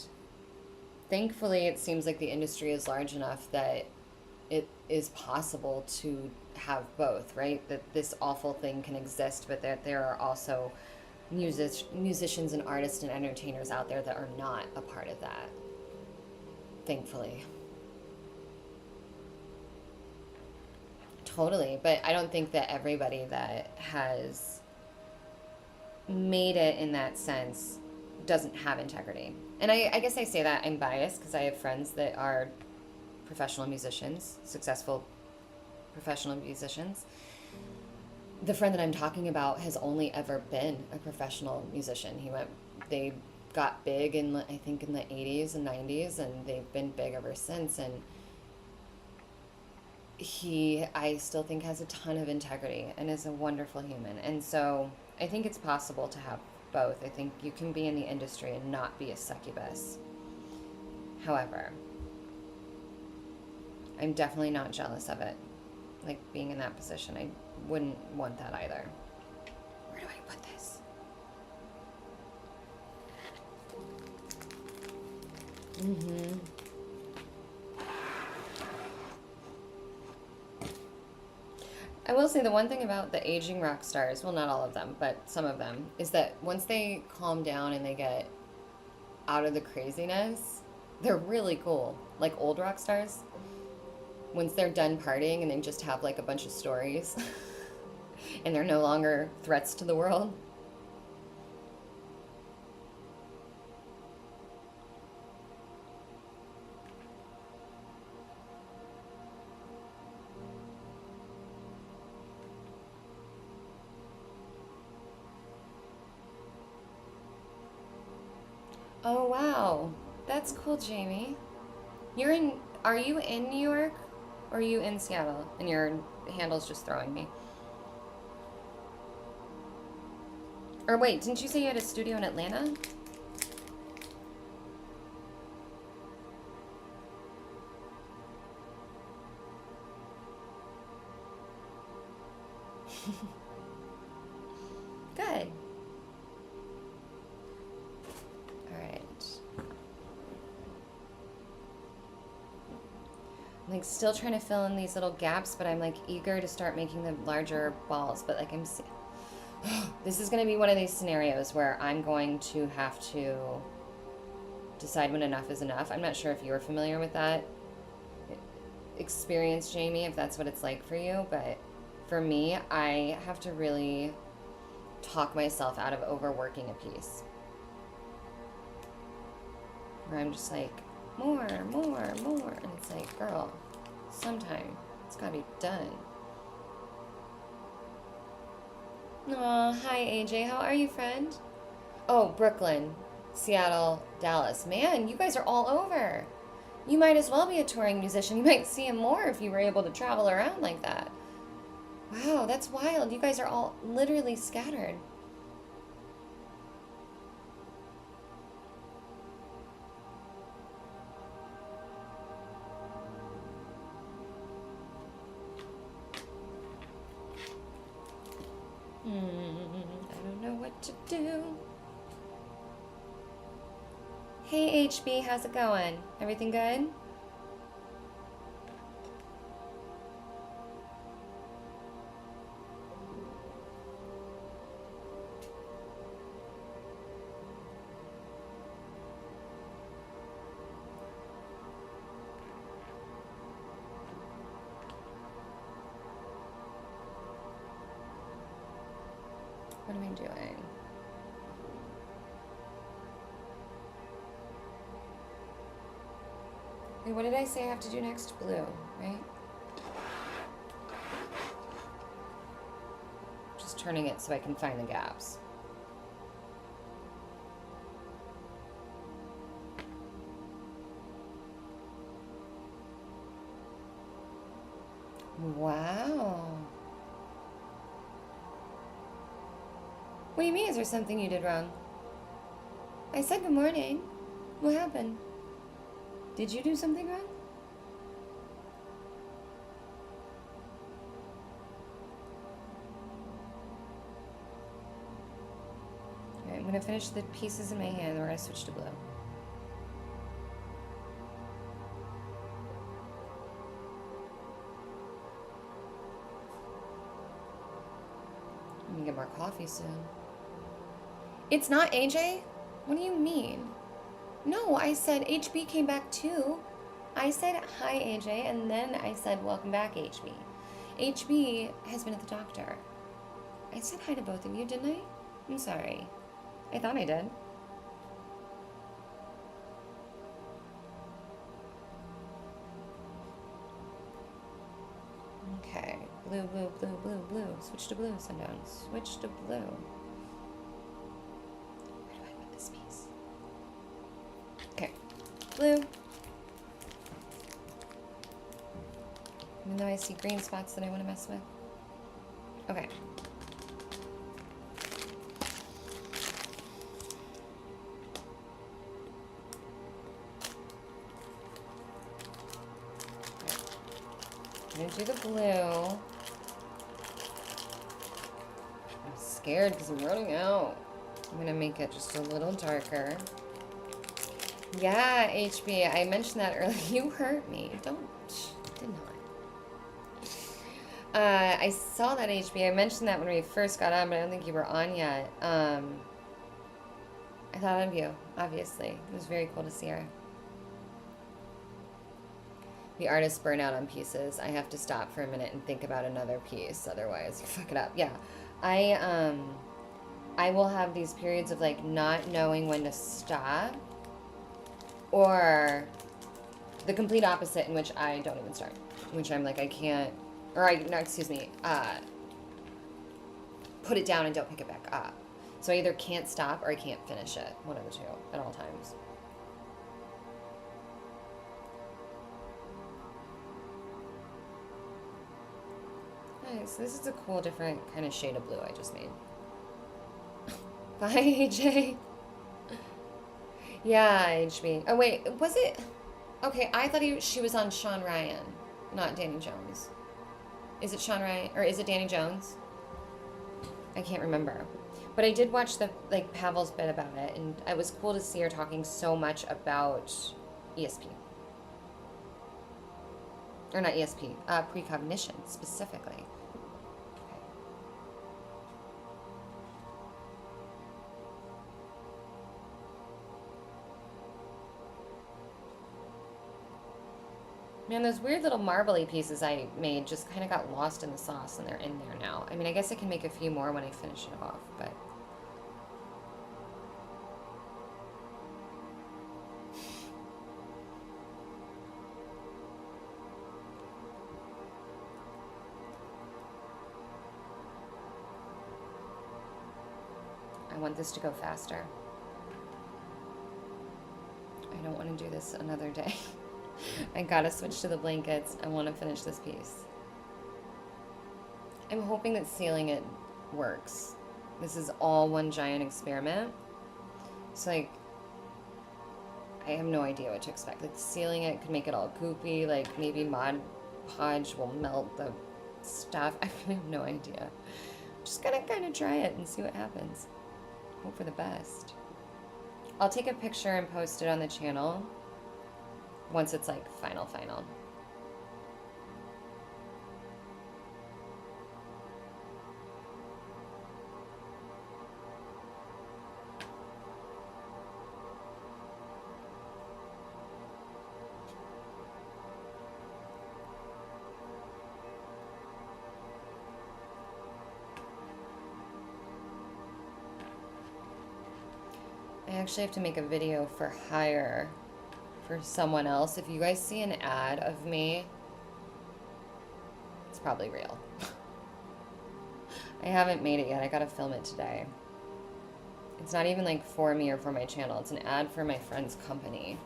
thankfully it seems like the industry is large enough that it is possible to have both, right? That this awful thing can exist, but that there are also musicians and artists and entertainers out there that are not a part of that, thankfully. Totally, but I don't think that everybody that has made it in that sense doesn't have integrity. And I guess I say that I'm biased because I have friends that are professional musicians, successful professional musicians. The friend that I'm talking about has only ever been a professional musician. They got big in, I think, in the 80s and 90s, and they've been big ever since. And I still think, has a ton of integrity and is a wonderful human. And so I think it's possible to have both. I think you can be in the industry and not be a succubus. However, I'm definitely not jealous of it. Like being in that position, I wouldn't want that either. Where do I put this? Mm-hmm. I will say the one thing about the aging rock stars, well, not all of them, but some of them, is that once they calm down and they get out of the craziness, they're really cool. Like old rock stars, once they're done partying and they just have like a bunch of stories and they're no longer threats to the world. Oh, wow. That's cool, Jamie. Are you in New York or are you in Seattle? And your handle's just throwing me. Or wait, didn't you say you had a studio in Atlanta? Good. All right. I'm like still trying to fill in these little gaps, but I'm like eager to start making the larger balls. But like this is going to be one of these scenarios where I'm going to have to decide when enough is enough. I'm not sure if you're familiar with that experience, Jamie, if that's what it's like for you, but for me, I have to really talk myself out of overworking a piece. Where I'm just like, more, more, more. And it's like, girl, sometime it's gotta be done. Aw, hi AJ, how are you, friend? Oh, Brooklyn, Seattle, Dallas. Man, you guys are all over. You might as well be a touring musician. You might see him more if you were able to travel around like that. Wow, that's wild. You guys are all literally scattered. I don't know what to do. Hey HB, how's it going? Everything good? What am I doing? Wait, what did I say I have to do next? Blue, right? Just turning it so I can find the gaps. Wow. What do you mean? Is there something you did wrong? I said good morning. What happened? Did you do something wrong? Alright, I'm gonna finish the pieces in my hand, we're gonna switch to blue. I'm gonna get more coffee soon. It's not AJ? What do you mean? No, I said HB came back too. I said hi AJ, and then I said welcome back HB. HB has been at the doctor. I said hi to both of you, didn't I? I'm sorry. I thought I did. Okay, blue, blue, blue, blue, blue. Switch to blue, Sundown. Switch to blue. Where do I put this piece? Okay, blue. Even though I see green spots that I want to mess with. Okay. I'm gonna do the blue. I'm scared because I'm running out. I'm gonna make it just a little darker. Yeah, HB, I mentioned that earlier. You hurt me. Did not. I saw that, HB. I mentioned that when we first got on, but I don't think you were on yet. I thought of you, obviously. It was very cool to see her. The artist burn out on pieces. I have to stop for a minute and think about another piece, otherwise you fuck it up. Yeah, I will have these periods of like not knowing when to stop, or the complete opposite, in which I don't even start, in which I'm like I can't, or put it down and don't pick it back up. So I either can't stop or I can't finish it. One of the two at all times. Nice. This is a cool, different kind of shade of blue I just made. Bye, AJ. Yeah, HB. Oh, wait. Was it? Okay, I thought she was on Sean Ryan, not Danny Jones. Is it Sean Ryan? Or is it Danny Jones? I can't remember. But I did watch the, like, Pavel's bit about it, and it was cool to see her talking so much about ESP. Or not ESP, precognition, specifically. Man, those weird little marbly pieces I made just kind of got lost in the sauce, and they're in there now. I mean, I guess I can make a few more when I finish it off, but... I want this to go faster. I don't want to do this another day. I gotta switch to the blankets. I want to finish this piece. I'm hoping that sealing it works. This is all one giant experiment. It's like, I have no idea what to expect. Like, sealing it could make it all goopy. Like, maybe Mod Podge will melt the stuff. I really have no idea. I'm just gonna kind of try it and see what happens. Hope for the best. I'll take a picture and post it on the channel once it's like final. I actually have to make a video for hire for someone else. If you guys see an ad of me, it's probably real. I haven't made it yet. I gotta film it today. It's not even like for me or for my channel. It's an ad for my friend's company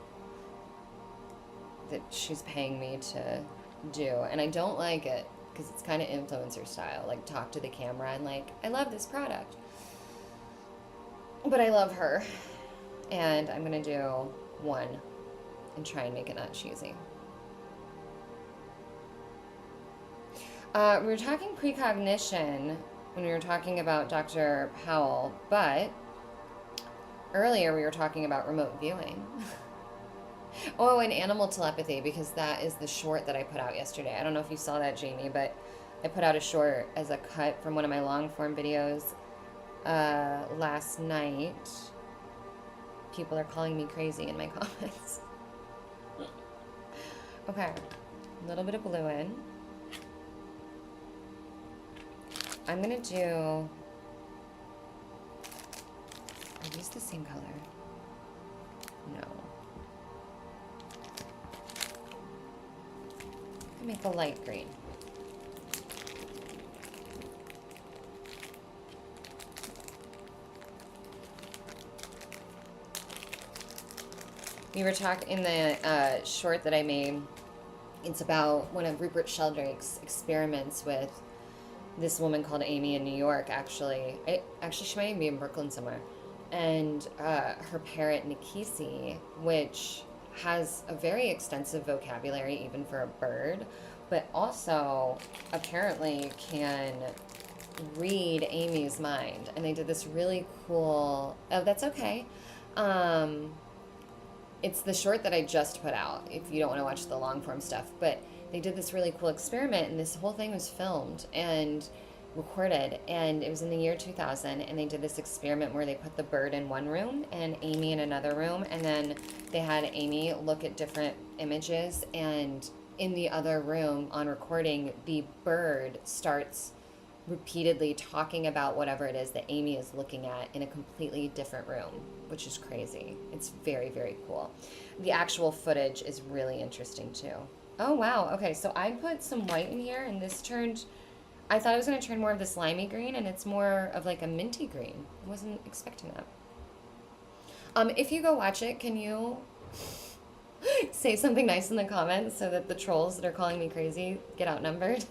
that she's paying me to do. And I don't like it because it's kind of influencer style, like talk to the camera and like, I love this product, but I love her. And I'm gonna do one and try and make it not cheesy. We were talking precognition when we were talking about Dr. Powell, but earlier we were talking about remote viewing. Oh, and animal telepathy, because that is the short that I put out yesterday. I don't know if you saw that, Jamie, but I put out a short as a cut from one of my long form videos last night. People are calling me crazy in my comments. Okay, a little bit of blue in. I'm gonna do, are these the same color? No. I make a light green. We were talking in the short that I made. It's about one of Rupert Sheldrake's experiments with this woman called Amy in New York. Actually, she might even be in Brooklyn somewhere. And her parrot Nikisi, which has a very extensive vocabulary even for a bird, but also apparently can read Amy's mind. And they did this really cool. Oh, that's okay. It's the short that I just put out, if you don't want to watch the long form stuff. But they did this really cool experiment, and this whole thing was filmed and recorded, and it was in the year 2000, and they did this experiment where they put the bird in one room and Amy in another room, and then they had Amy look at different images, and in the other room on recording, the bird starts repeatedly talking about whatever it is that Amy is looking at in a completely different room, which is crazy. It's very, very cool. The actual footage is really interesting too. Oh, wow. Okay, so I put some white in here, and this turned, I thought it was going to turn more of the slimy green, and it's more of like a minty green. I wasn't expecting that. If you go watch it, can you say something nice in the comments so that the trolls that are calling me crazy get outnumbered?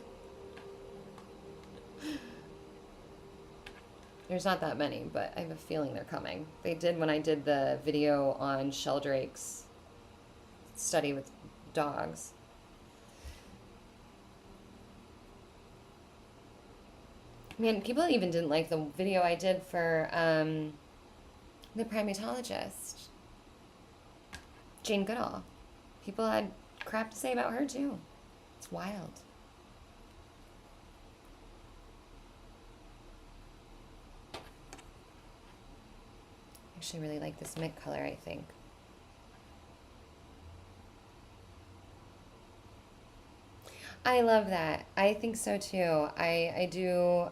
There's not that many, but I have a feeling they're coming. They did when I did the video on Sheldrake's study with dogs. Man, people even didn't like the video I did for the primatologist, Jane Goodall. People had crap to say about her too. It's wild. I actually really like this mint color, I think. I love that. I think so too. I do.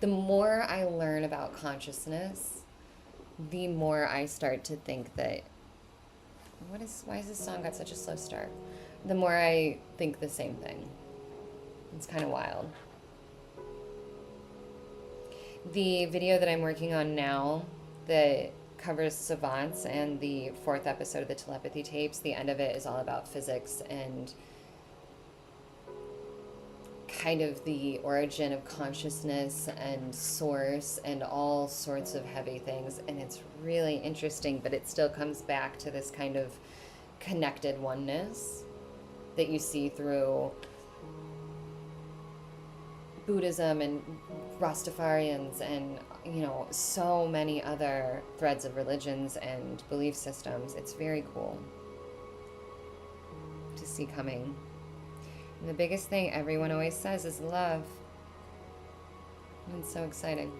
The more I learn about consciousness, the more I start to think that, why has this song got such a slow start? The more I think the same thing. It's kind of wild. The video that I'm working on now that covers savants and the 4th episode of the telepathy tapes, the end of it is all about physics and kind of the origin of consciousness and source and all sorts of heavy things. And it's really interesting, but it still comes back to this kind of connected oneness that you see through Buddhism and Rastafarians and, so many other threads of religions and belief systems. It's very cool to see coming. And the biggest thing everyone always says is love. And it's so exciting.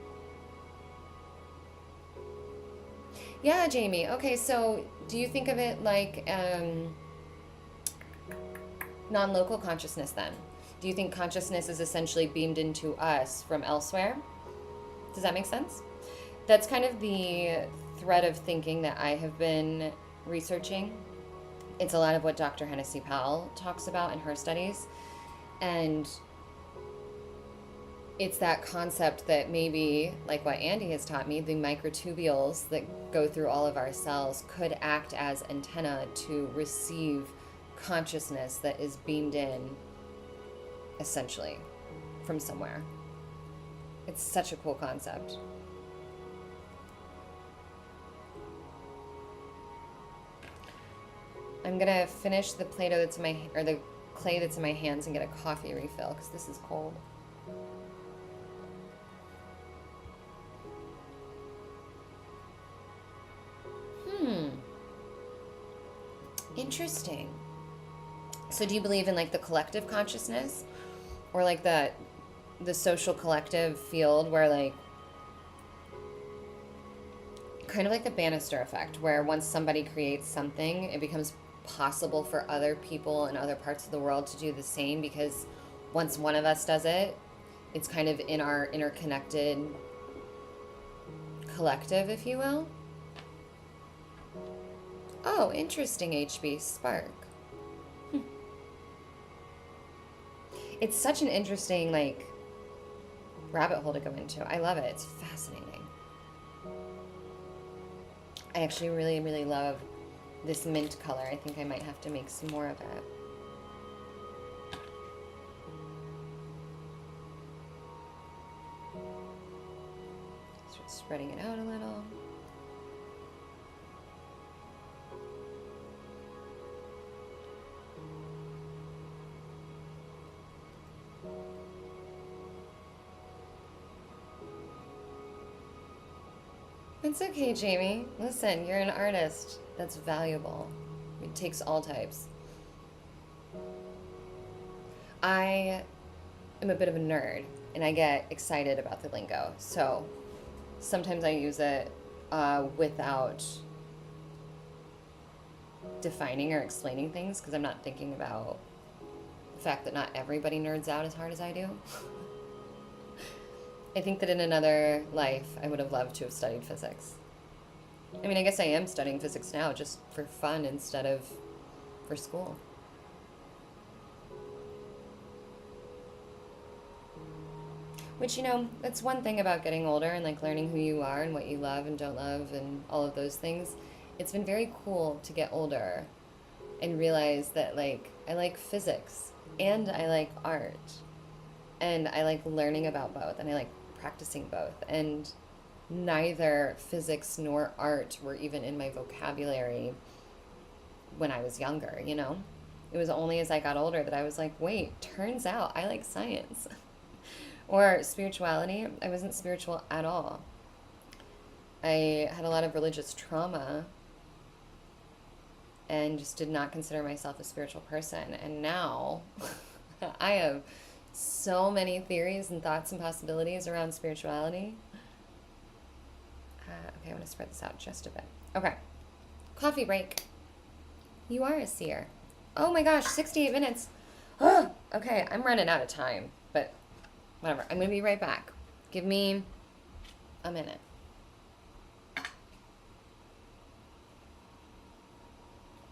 Yeah, Jamie. Okay, so do you think of it like non-local consciousness then? Do you think consciousness is essentially beamed into us from elsewhere? Does that make sense? That's kind of the thread of thinking that I have been researching. It's a lot of what Dr. Hennessy Powell talks about in her studies. And it's that concept that maybe, like what Andy has taught me, the microtubules that go through all of our cells could act as antenna to receive consciousness that is beamed in essentially, from somewhere. It's such a cool concept. I'm gonna finish the Play-Doh that's in my, or the clay that's in my hands and get a coffee refill because this is cold. Interesting. So do you believe in like the collective consciousness, or like the social collective field where like kind of like the Bannister effect, where once somebody creates something, it becomes possible for other people in other parts of the world to do the same, because once one of us does it, it's kind of in our interconnected collective, if you will. Oh, interesting, HB Spark. It's such an interesting, like, rabbit hole to go into. I love it. It's fascinating. I actually really, really love this mint color. I think I might have to make some more of it. Start spreading it out a little. It's okay, Jamie. Listen, you're an artist. That's valuable. It takes all types. I am a bit of a nerd, and I get excited about the lingo. So sometimes I use it without defining or explaining things, because I'm not thinking about the fact that not everybody nerds out as hard as I do. I think that in another life, I would have loved to have studied physics. I mean, I guess I am studying physics now just for fun instead of for school. Which, you know, that's one thing about getting older and like learning who you are and what you love and don't love and all of those things. It's been very cool to get older and realize that like I like physics and I like art and I like learning about both and I like practicing both, and neither physics nor art were even in my vocabulary when I was younger, you know? It was only as I got older that I was like, wait, turns out I like science. Or spirituality. I wasn't spiritual at all. I had a lot of religious trauma and just did not consider myself a spiritual person. And now I have so many theories and thoughts and possibilities around spirituality. Okay, I want to spread this out just a bit. Okay, coffee break. You are a seer. Oh my gosh, 68 minutes. Okay, I'm running out of time, but whatever. I'm going to be right back. Give me a minute.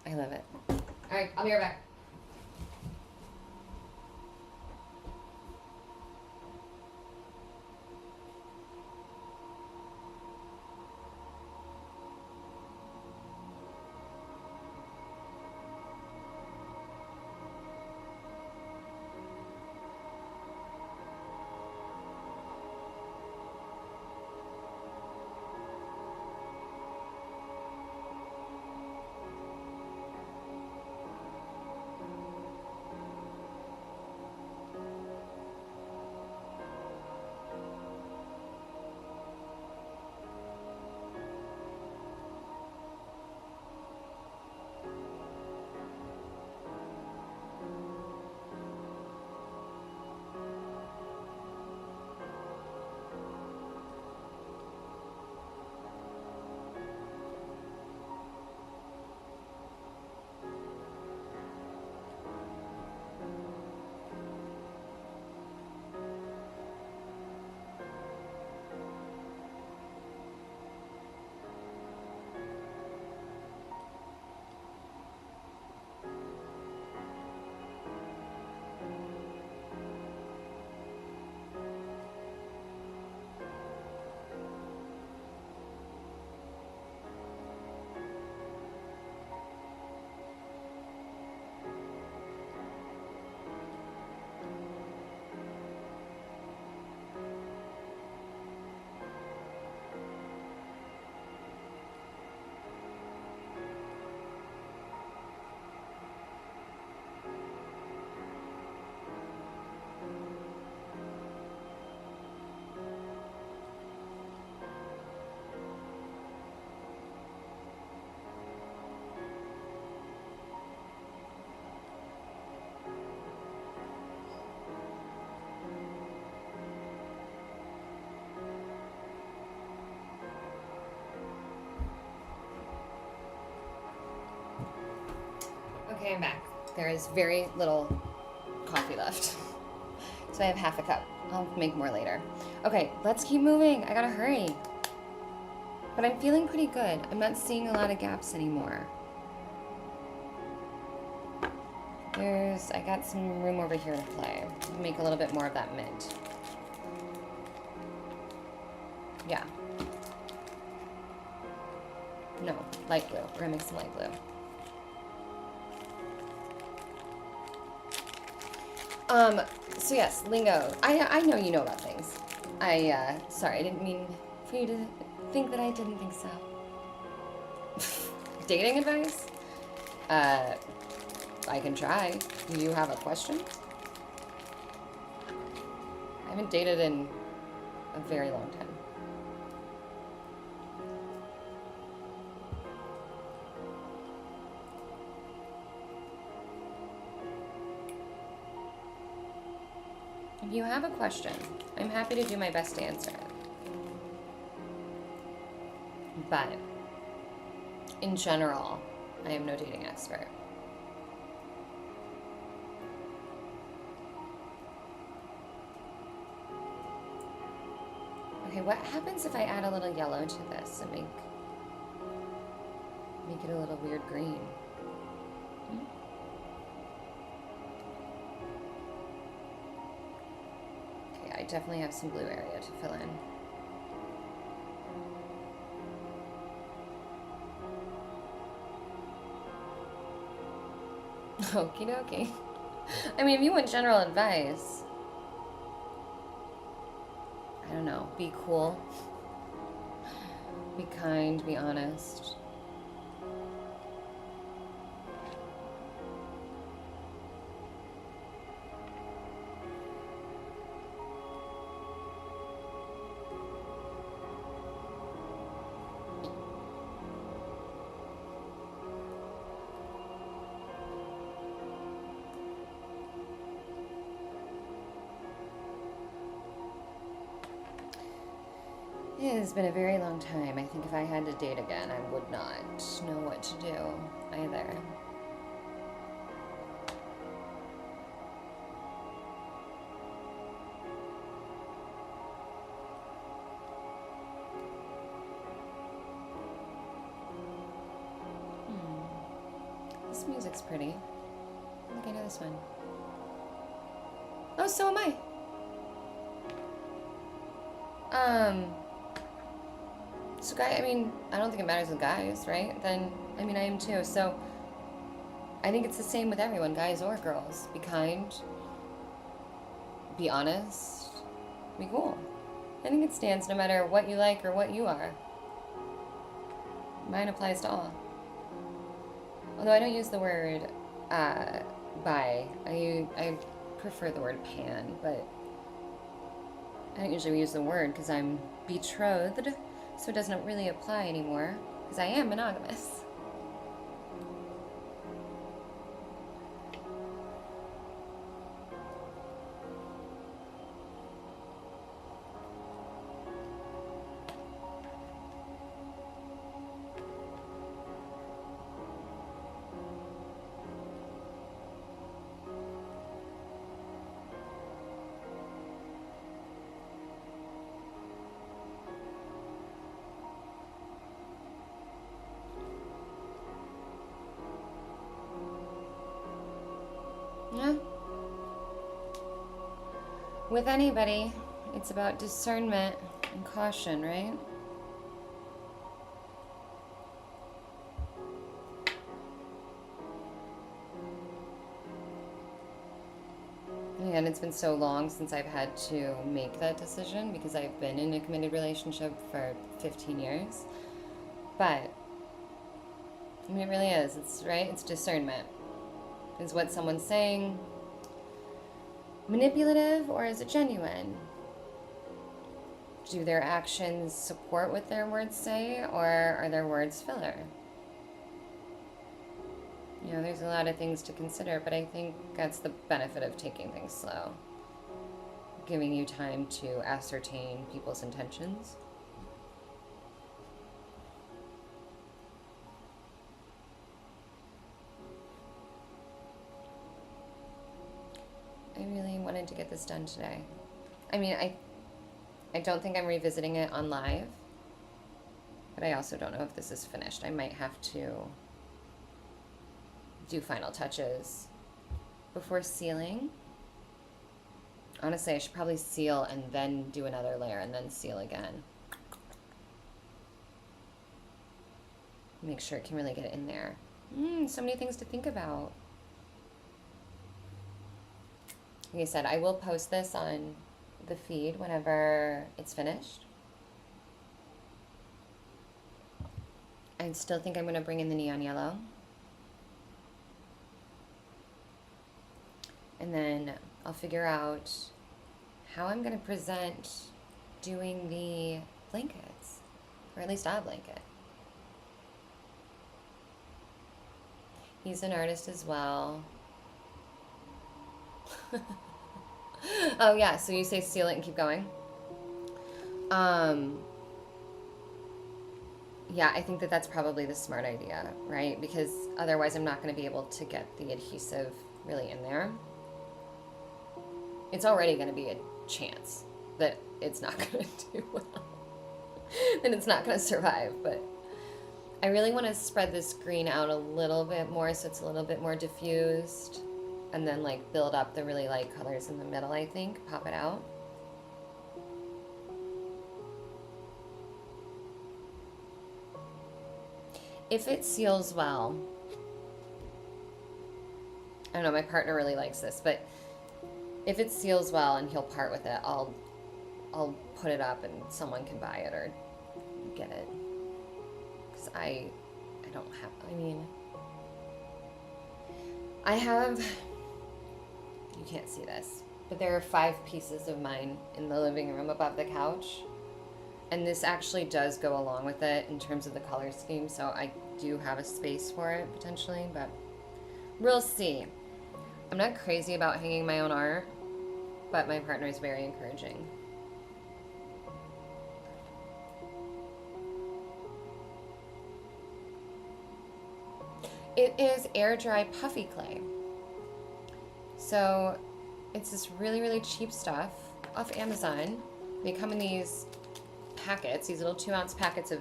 I love it. All right, I'll be right back. Okay, I'm back. There is very little coffee left. So I have half a cup. I'll make more later. Okay, let's keep moving. I gotta hurry. But I'm feeling pretty good. I'm not seeing a lot of gaps anymore. I got some room over here to play. Make a little bit more of that mint. Yeah. No, light blue. We're gonna make some light blue. So yes, lingo. I know you know about things. Sorry, I didn't mean for you to think that I didn't think so. Dating advice? I can try. Do you have a question? I haven't dated in a very long time. If you have a question, I'm happy to do my best to answer it. But, in general, I am no dating expert. Okay, what happens if I add a little yellow to this and make it a little weird green? Okay, I definitely have some blue area to fill in. Okie dokie. I mean, if you want general advice, I don't know, be cool, be kind, be honest. It has been a very long time. I think if I had to date again, I would not know what to do either. This music's pretty. I think I know this one. Oh, so am I. So I mean, I don't think it matters with guys, right? Then, I mean, I am too. So I think it's the same with everyone, guys or girls. Be kind. Be honest. Be cool. I think it stands no matter what you like or what you are. Mine applies to all. Although I don't use the word bi. I prefer the word pan, but I don't usually use the word because I'm betrothed, so it doesn't really apply anymore because I am monogamous. Yeah. With anybody, it's about discernment and caution, right? And it's been so long since I've had to make that decision because I've been in a committed relationship for 15 years. But, I mean, it really is. It's, right? It's discernment. Is what someone's saying manipulative or is it genuine? Do their actions support what their words say or are their words filler? You know, there's a lot of things to consider, but I think that's the benefit of taking things slow. Giving you time to ascertain people's intentions. wanted to get this done today. I mean, I don't think I'm revisiting it on live, but I also don't know if this is finished. I might have to do final touches before sealing. Honestly, I should probably seal and then do another layer and then seal again. Make sure it can really get in there. So many things to think about. Like I said, I will post this on the feed whenever it's finished. I still think I'm going to bring in the neon yellow. And then I'll figure out how I'm going to present doing the blankets, or at least a blanket. He's an artist as well. Oh yeah, so you say seal it and keep going. Yeah, I think that that's probably the smart idea, right? Because otherwise I'm not going to be able to get the adhesive really in there. It's already going to be a chance that it's not going to do well. That it's not going to survive, but I really want to spread this green out a little bit more so it's a little bit more diffused, and then like build up the really light colors in the middle, I think. Pop it out. If it seals well, I don't know, my partner really likes this, but if it seals well and he'll part with it, I'll put it up and someone can buy it or get it. Because I don't have, I mean, I have, you can't see this, but there are 5 pieces of mine in the living room above the couch. And this actually does go along with it in terms of the color scheme, so I do have a space for it potentially, but we'll see. I'm not crazy about hanging my own art, but my partner is very encouraging. It is air dry puffy clay. So it's this really, really cheap stuff off Amazon. They come in these packets, these little 2-ounce packets of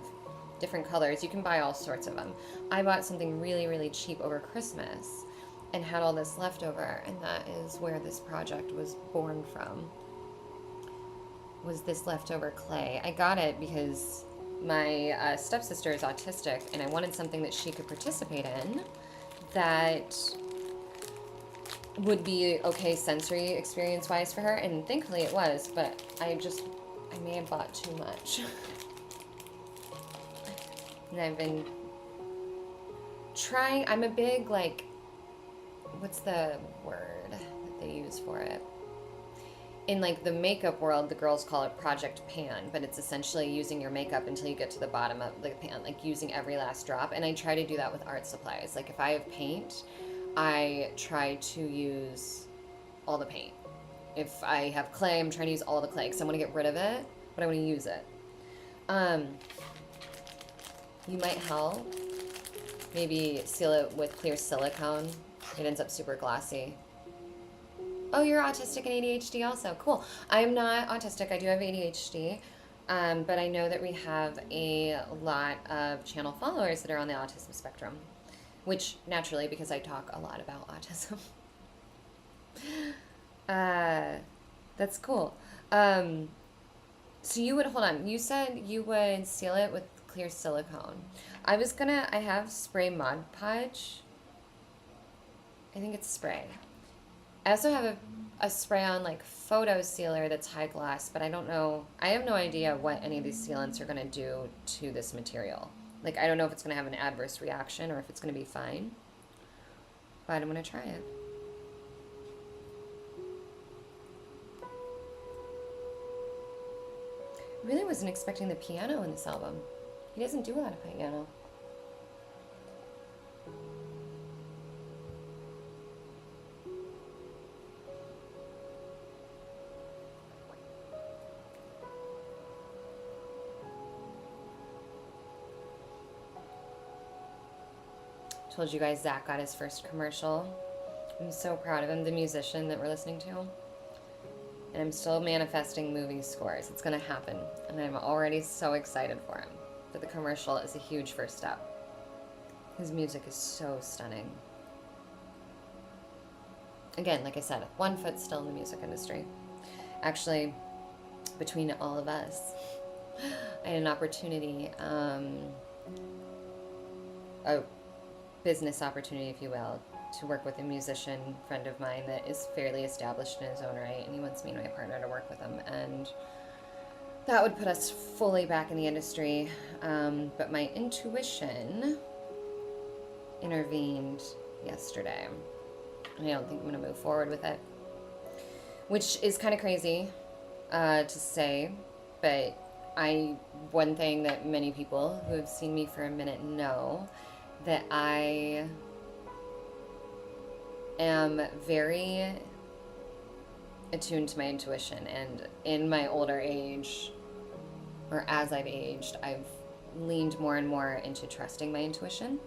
different colors. You can buy all sorts of them. I bought something really, really cheap over Christmas and had all this left over, and that is where this project was born from, was this leftover clay. I got it because my stepsister is autistic, and I wanted something that she could participate in that would be okay sensory experience-wise for her, and thankfully it was, but I may have bought too much. And I've been trying, I'm a big, like, what's the word that they use for it? In, like, the makeup world, the girls call it Project Pan, but it's essentially using your makeup until you get to the bottom of the pan, like using every last drop. And I try to do that with art supplies. Like, if I have paint, I try to use all the paint. If I have clay, I'm trying to use all the clay because I want to get rid of it, but I want to use it. You might help. Maybe seal it with clear silicone. It ends up super glossy. Oh, you're autistic and ADHD also. Cool. I'm not autistic. I do have ADHD. But I know that we have a lot of channel followers that are on the autism spectrum, which naturally, because I talk a lot about autism. That's cool. So you would, hold on, you said you would seal it with clear silicone. I have spray Mod Podge. I think it's spray. I also have a spray-on like photo sealer that's high gloss, but I don't know, I have no idea what any of these sealants are going to do to this material. Like, I don't know if it's going to have an adverse reaction or if it's going to be fine, but I'm going to try it. I really wasn't expecting the piano in this album. He doesn't do a lot of piano. Told you guys Zach got his first commercial. I'm so proud of him, the musician that we're listening to. And I'm still manifesting movie scores. It's going to happen. And I'm already so excited for him. But the commercial is a huge first step. His music is so stunning. Again, like I said, one foot still in the music industry. Actually, between all of us, I had an opportunity, a business opportunity, if you will, to work with a musician friend of mine that is fairly established in his own right, and he wants me and my partner to work with him. And that would put us fully back in the industry. But my intuition intervened yesterday. And I don't think I'm going to move forward with it. Which is kind of crazy to say, but one thing that many people who have seen me for a minute know, that I am very attuned to my intuition. And in my older age, or as I've aged, I've leaned more and more into trusting my intuition,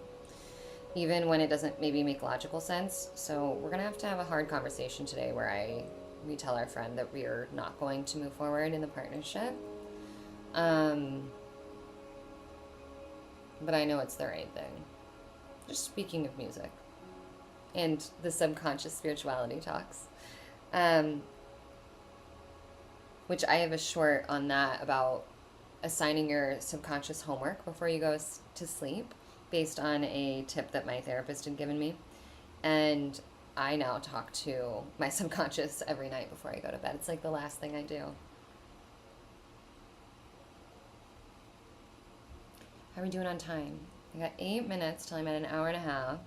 even when it doesn't maybe make logical sense. So we're going to have a hard conversation today where we tell our friend that we're not going to move forward in the partnership. But I know it's the right thing. Just speaking of music and the subconscious spirituality talks, which I have a short on that about assigning your subconscious homework before you go to sleep, based on a tip that my therapist had given me. And I now talk to my subconscious every night before I go to bed. It's like the last thing I do. How are we doing on time? I got 8 minutes till I'm at an hour and a half.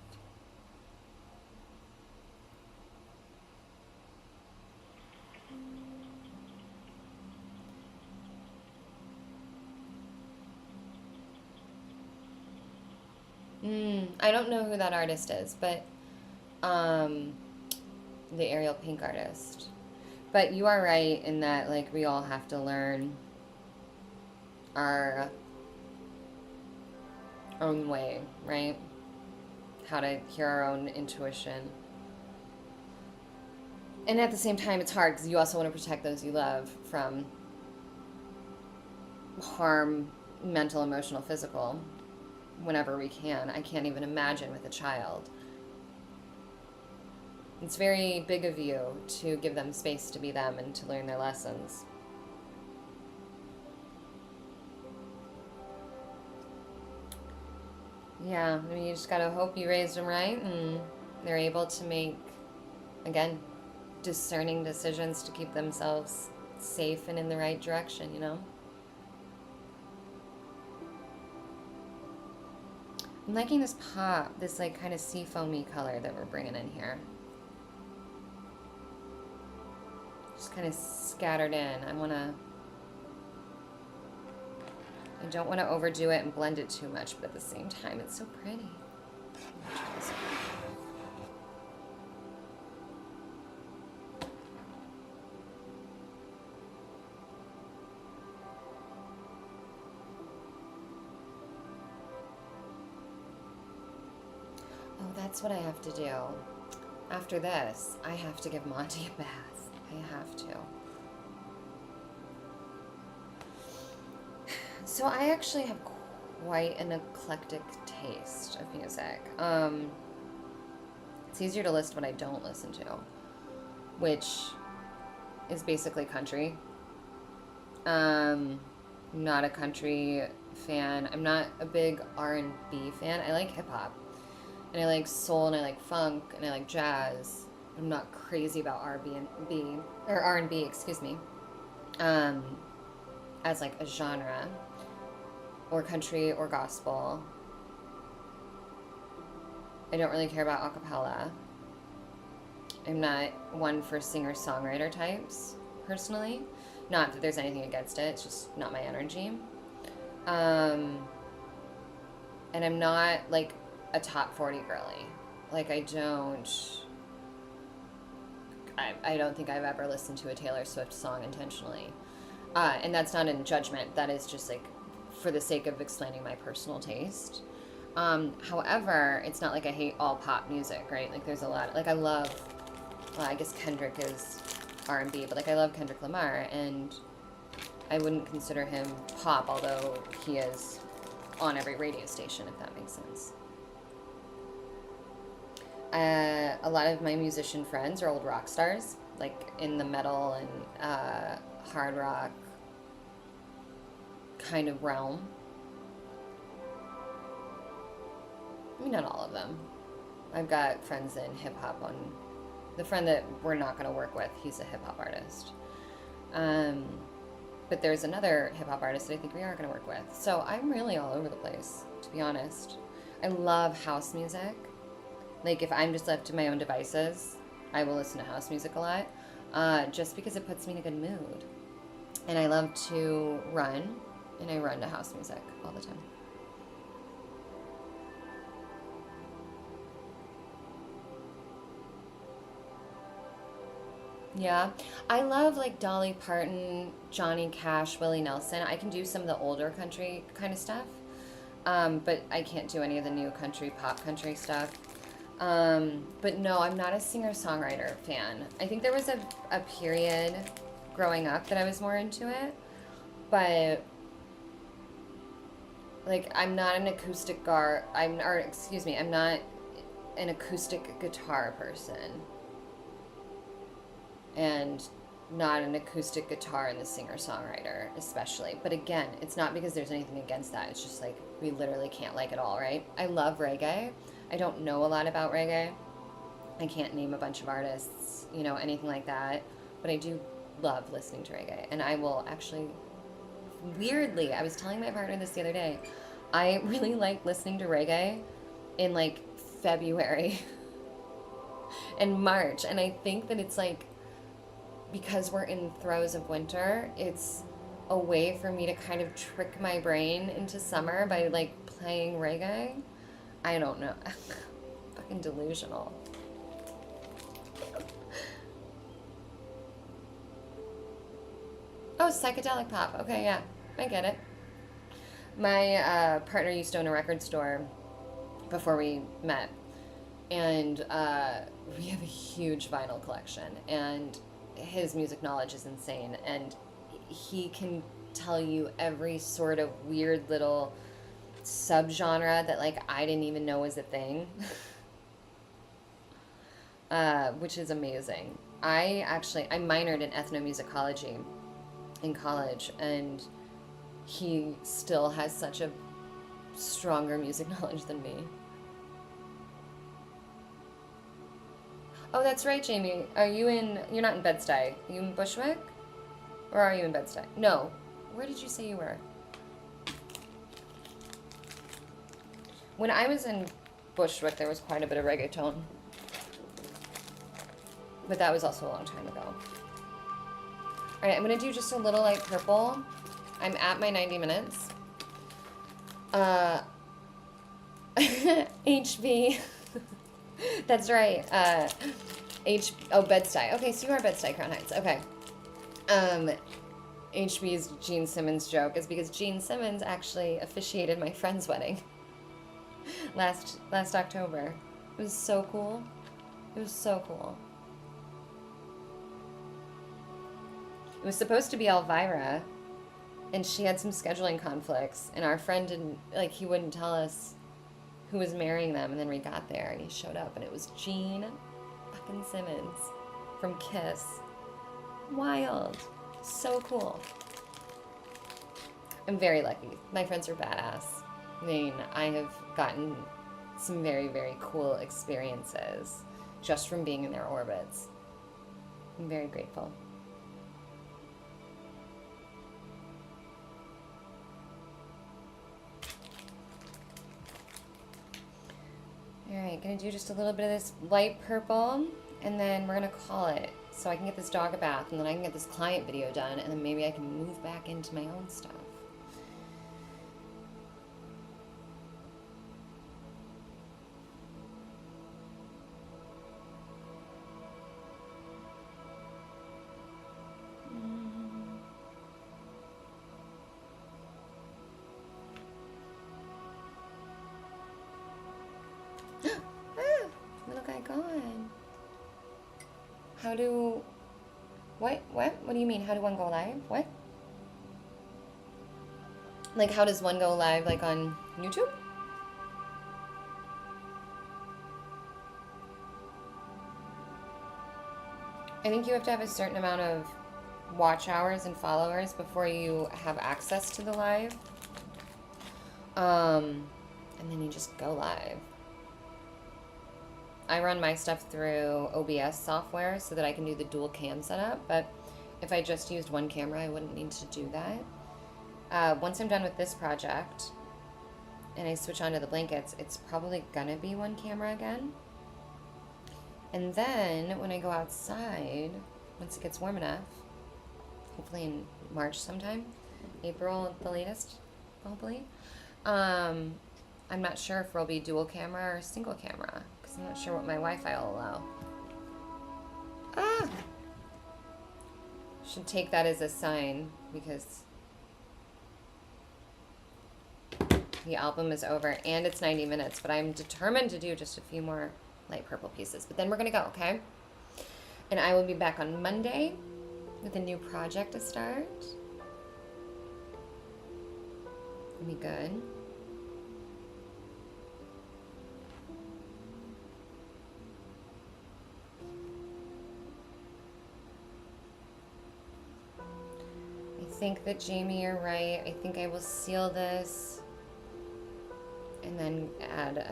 I don't know who that artist is, but the Ariel Pink artist. But you are right in that, like, we all have to learn our own way, right? How to hear our own intuition. And at the same time, it's hard because you also want to protect those you love from harm, mental, emotional, physical, whenever we can. I can't even imagine with a child. It's very big of you to give them space to be them and to learn their lessons. Yeah, I mean, you just gotta hope you raised them right and they're able to make, again, discerning decisions to keep themselves safe and in the right direction, you know? I'm liking this pop, this like kind of sea foamy color that we're bringing in here. Just kind of scattered in. I don't want to overdo it and blend it too much, but at the same time, it's so pretty. Oh, that's what I have to do. After this, I have to give Monty a bath. I have to. So I actually have quite an eclectic taste of music. It's easier to list what I don't listen to, which is basically country. Not a country fan. I'm not a big R&B fan. I like hip hop, and I like soul, and I like funk, and I like jazz. I'm not crazy about R&B, or R&B, excuse me, as like a genre, or country, or gospel. I don't really care about a cappella. I'm not one for singer-songwriter types, personally. Not that there's anything against it, it's just not my energy. And I'm not like a top 40 girly. Like I don't think I've ever listened to a Taylor Swift song intentionally. And that's not in judgment, that is just like for the sake of explaining my personal taste. However, it's not like I hate all pop music, right? Like there's a lot, like I love, well, I guess Kendrick is R&B, but like I love Kendrick Lamar, and I wouldn't consider him pop, although he is on every radio station, if that makes sense. A lot of my musician friends are old rock stars, like in the metal and hard rock kind of realm. I mean, not all of them. I've got friends in hip hop. On the friend that we're not going to work with, he's a hip hop artist. But there's another hip hop artist that I think we are going to work with. So I'm really all over the place, to be honest. I love house music. Like if I'm just left to my own devices, I will listen to house music a lot, just because it puts me in a good mood. And I love to run, and I run to house music all the time. Yeah, I love like Dolly Parton, Johnny Cash, Willie Nelson. I can do some of the older country kind of stuff, but I can't do any of the new country, pop country stuff. But no, I'm not a singer-songwriter fan. I think there was a period growing up that I was more into it, but like I'm not an I'm not an acoustic guitar person, and not an acoustic guitar and the singer-songwriter especially. But again, it's not because there's anything against that. It's just like we literally can't like it all, right? I love reggae. I don't know a lot about reggae. I can't name a bunch of artists, anything like that. But I do love listening to reggae. And I will actually, weirdly, I was telling my partner this the other day, I really like listening to reggae in like February and March. And I think that it's like, because we're in throes of winter, it's a way for me to kind of trick my brain into summer by like playing reggae. I don't know. Fucking delusional. Oh, psychedelic pop. Okay, yeah. I get it. My partner used to own a record store before we met. And we have a huge vinyl collection. And his music knowledge is insane. And he can tell you every sort of weird little subgenre that like I didn't even know was a thing. Which is amazing. I minored in ethnomusicology in college, and he still has such a stronger music knowledge than me. Oh, that's right, Jamie. You're not in Bed-Stuy. Are you in Bushwick? Or are you in Bed-Stuy? No. Where did you say you were? When I was in Bushwick, there was quite a bit of reggaeton. But that was also a long time ago. Alright, I'm going to do just a little light purple. I'm at my 90 minutes. HB. That's right. Bed-Stuy. Okay, so you are Bed-Stuy, Crown Heights. Okay. HB's Gene Simmons joke is because Gene Simmons actually officiated my friend's wedding last October. It was so cool. It was so cool. It was supposed to be Elvira, and she had some scheduling conflicts, and our friend he wouldn't tell us who was marrying them, and then we got there, and he showed up, and it was Gene fucking Simmons from Kiss. Wild. So cool. I'm very lucky. My friends are badass. I mean, I have gotten some very, very cool experiences just from being in their orbits. I'm very grateful. Alright, gonna do just a little bit of this light purple, and then we're gonna call it, so I can get this dog a bath, and then I can get this client video done, and then maybe I can move back into my own stuff. Little guy gone. How do What? What do you mean? How do one go live? What? Like, how does one go live, like, on YouTube? I think you have to have a certain amount of watch hours and followers before you have access to the live. And then you just go live. I run my stuff through OBS software so that I can do the dual cam setup, but if I just used one camera, I wouldn't need to do that. Once I'm done with this project and I switch onto the blankets, it's probably gonna be one camera again. And then when I go outside, once it gets warm enough, hopefully in March sometime, April at the latest, probably, I'm not sure if it'll be dual camera or single camera, because I'm not sure what my Wi-Fi will allow. Ah! Should take that as a sign, because the album is over and it's 90 minutes, but I'm determined to do just a few more light purple pieces. But then we're gonna go, okay? And I will be back on Monday with a new project to start. It'll be good. I think that, Jamie, you're right. I think I will seal this and then add,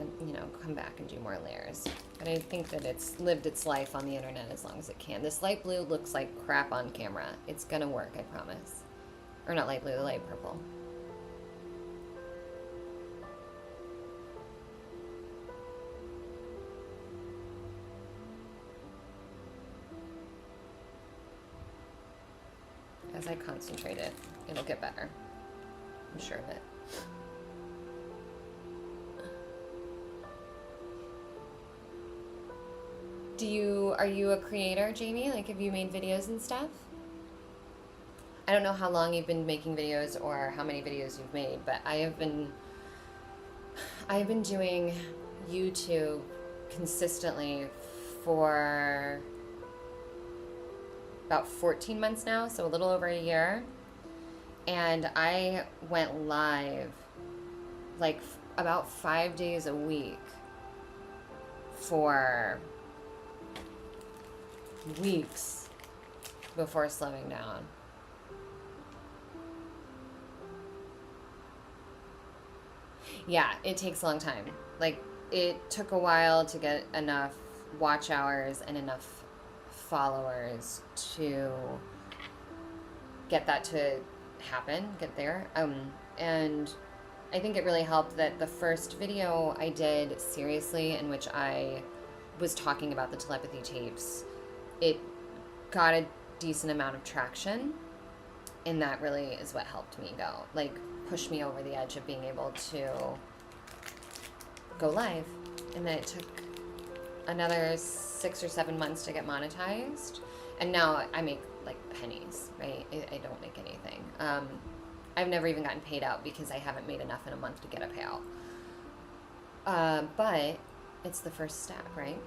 come back and do more layers. But I think that it's lived its life on the internet as long as it can. This light blue looks like crap on camera. It's gonna work, I promise. Or not light blue, the light purple. As I concentrate it, it'll get better. I'm sure of it. Are you a creator, Jamie? Like, have you made videos and stuff? I don't know how long you've been making videos or how many videos you've made, but I have been doing YouTube consistently for about 14 months now, so a little over a year. And I went live like about 5 days a week for weeks before slowing down. Yeah, it takes a long time. Like, it took a while to get enough watch hours and enough followers to get that to happen, get there. And I think it really helped that the first video I did seriously, in which I was talking about the telepathy tapes, it got a decent amount of traction, and that really is what helped me go, like, push me over the edge of being able to go live. And then it took another 6 or 7 months to get monetized, and now I make like pennies, right? I don't make anything. I've never even gotten paid out because I haven't made enough in a month to get a payout. But it's the first step, right?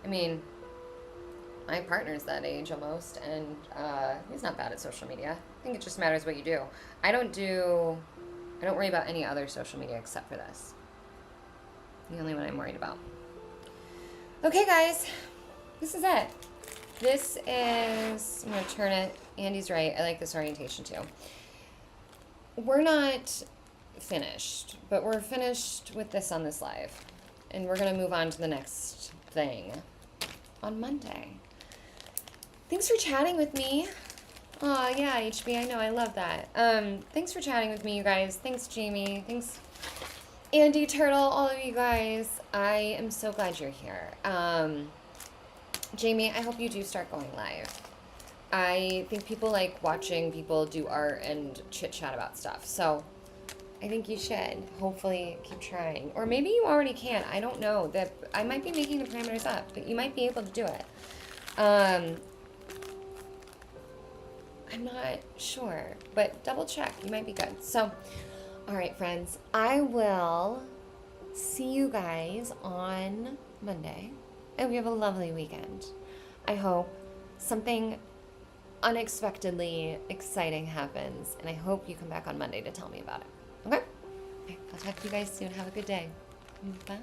I mean, my partner's that age almost, and he's not bad at social media. I think it just matters what you do. I don't worry about any other social media except for this. The only one I'm worried about. Okay, guys, this is it. This is, I'm going to turn it. Andy's right. I like this orientation too. We're not finished, but we're finished with this on this live. And we're going to move on to the next thing on Monday. Thanks for chatting with me. Oh, yeah, HB, I know. I love that. Thanks for chatting with me, you guys. Thanks, Jamie. Thanks, Andy, Turtle, all of you guys. I am so glad you're here. Jamie, I hope you do start going live. I think people like watching people do art and chit-chat about stuff. So I think you should. Hopefully keep trying. Or maybe you already can. I don't know. I might be making the parameters up, but you might be able to do it. I'm not sure, but double check. You might be good. So, all right, friends. I will see you guys on Monday. I hope you have a lovely weekend. I hope something unexpectedly exciting happens, and I hope you come back on Monday to tell me about it. Okay? Okay, I'll talk to you guys soon. Have a good day. Bye.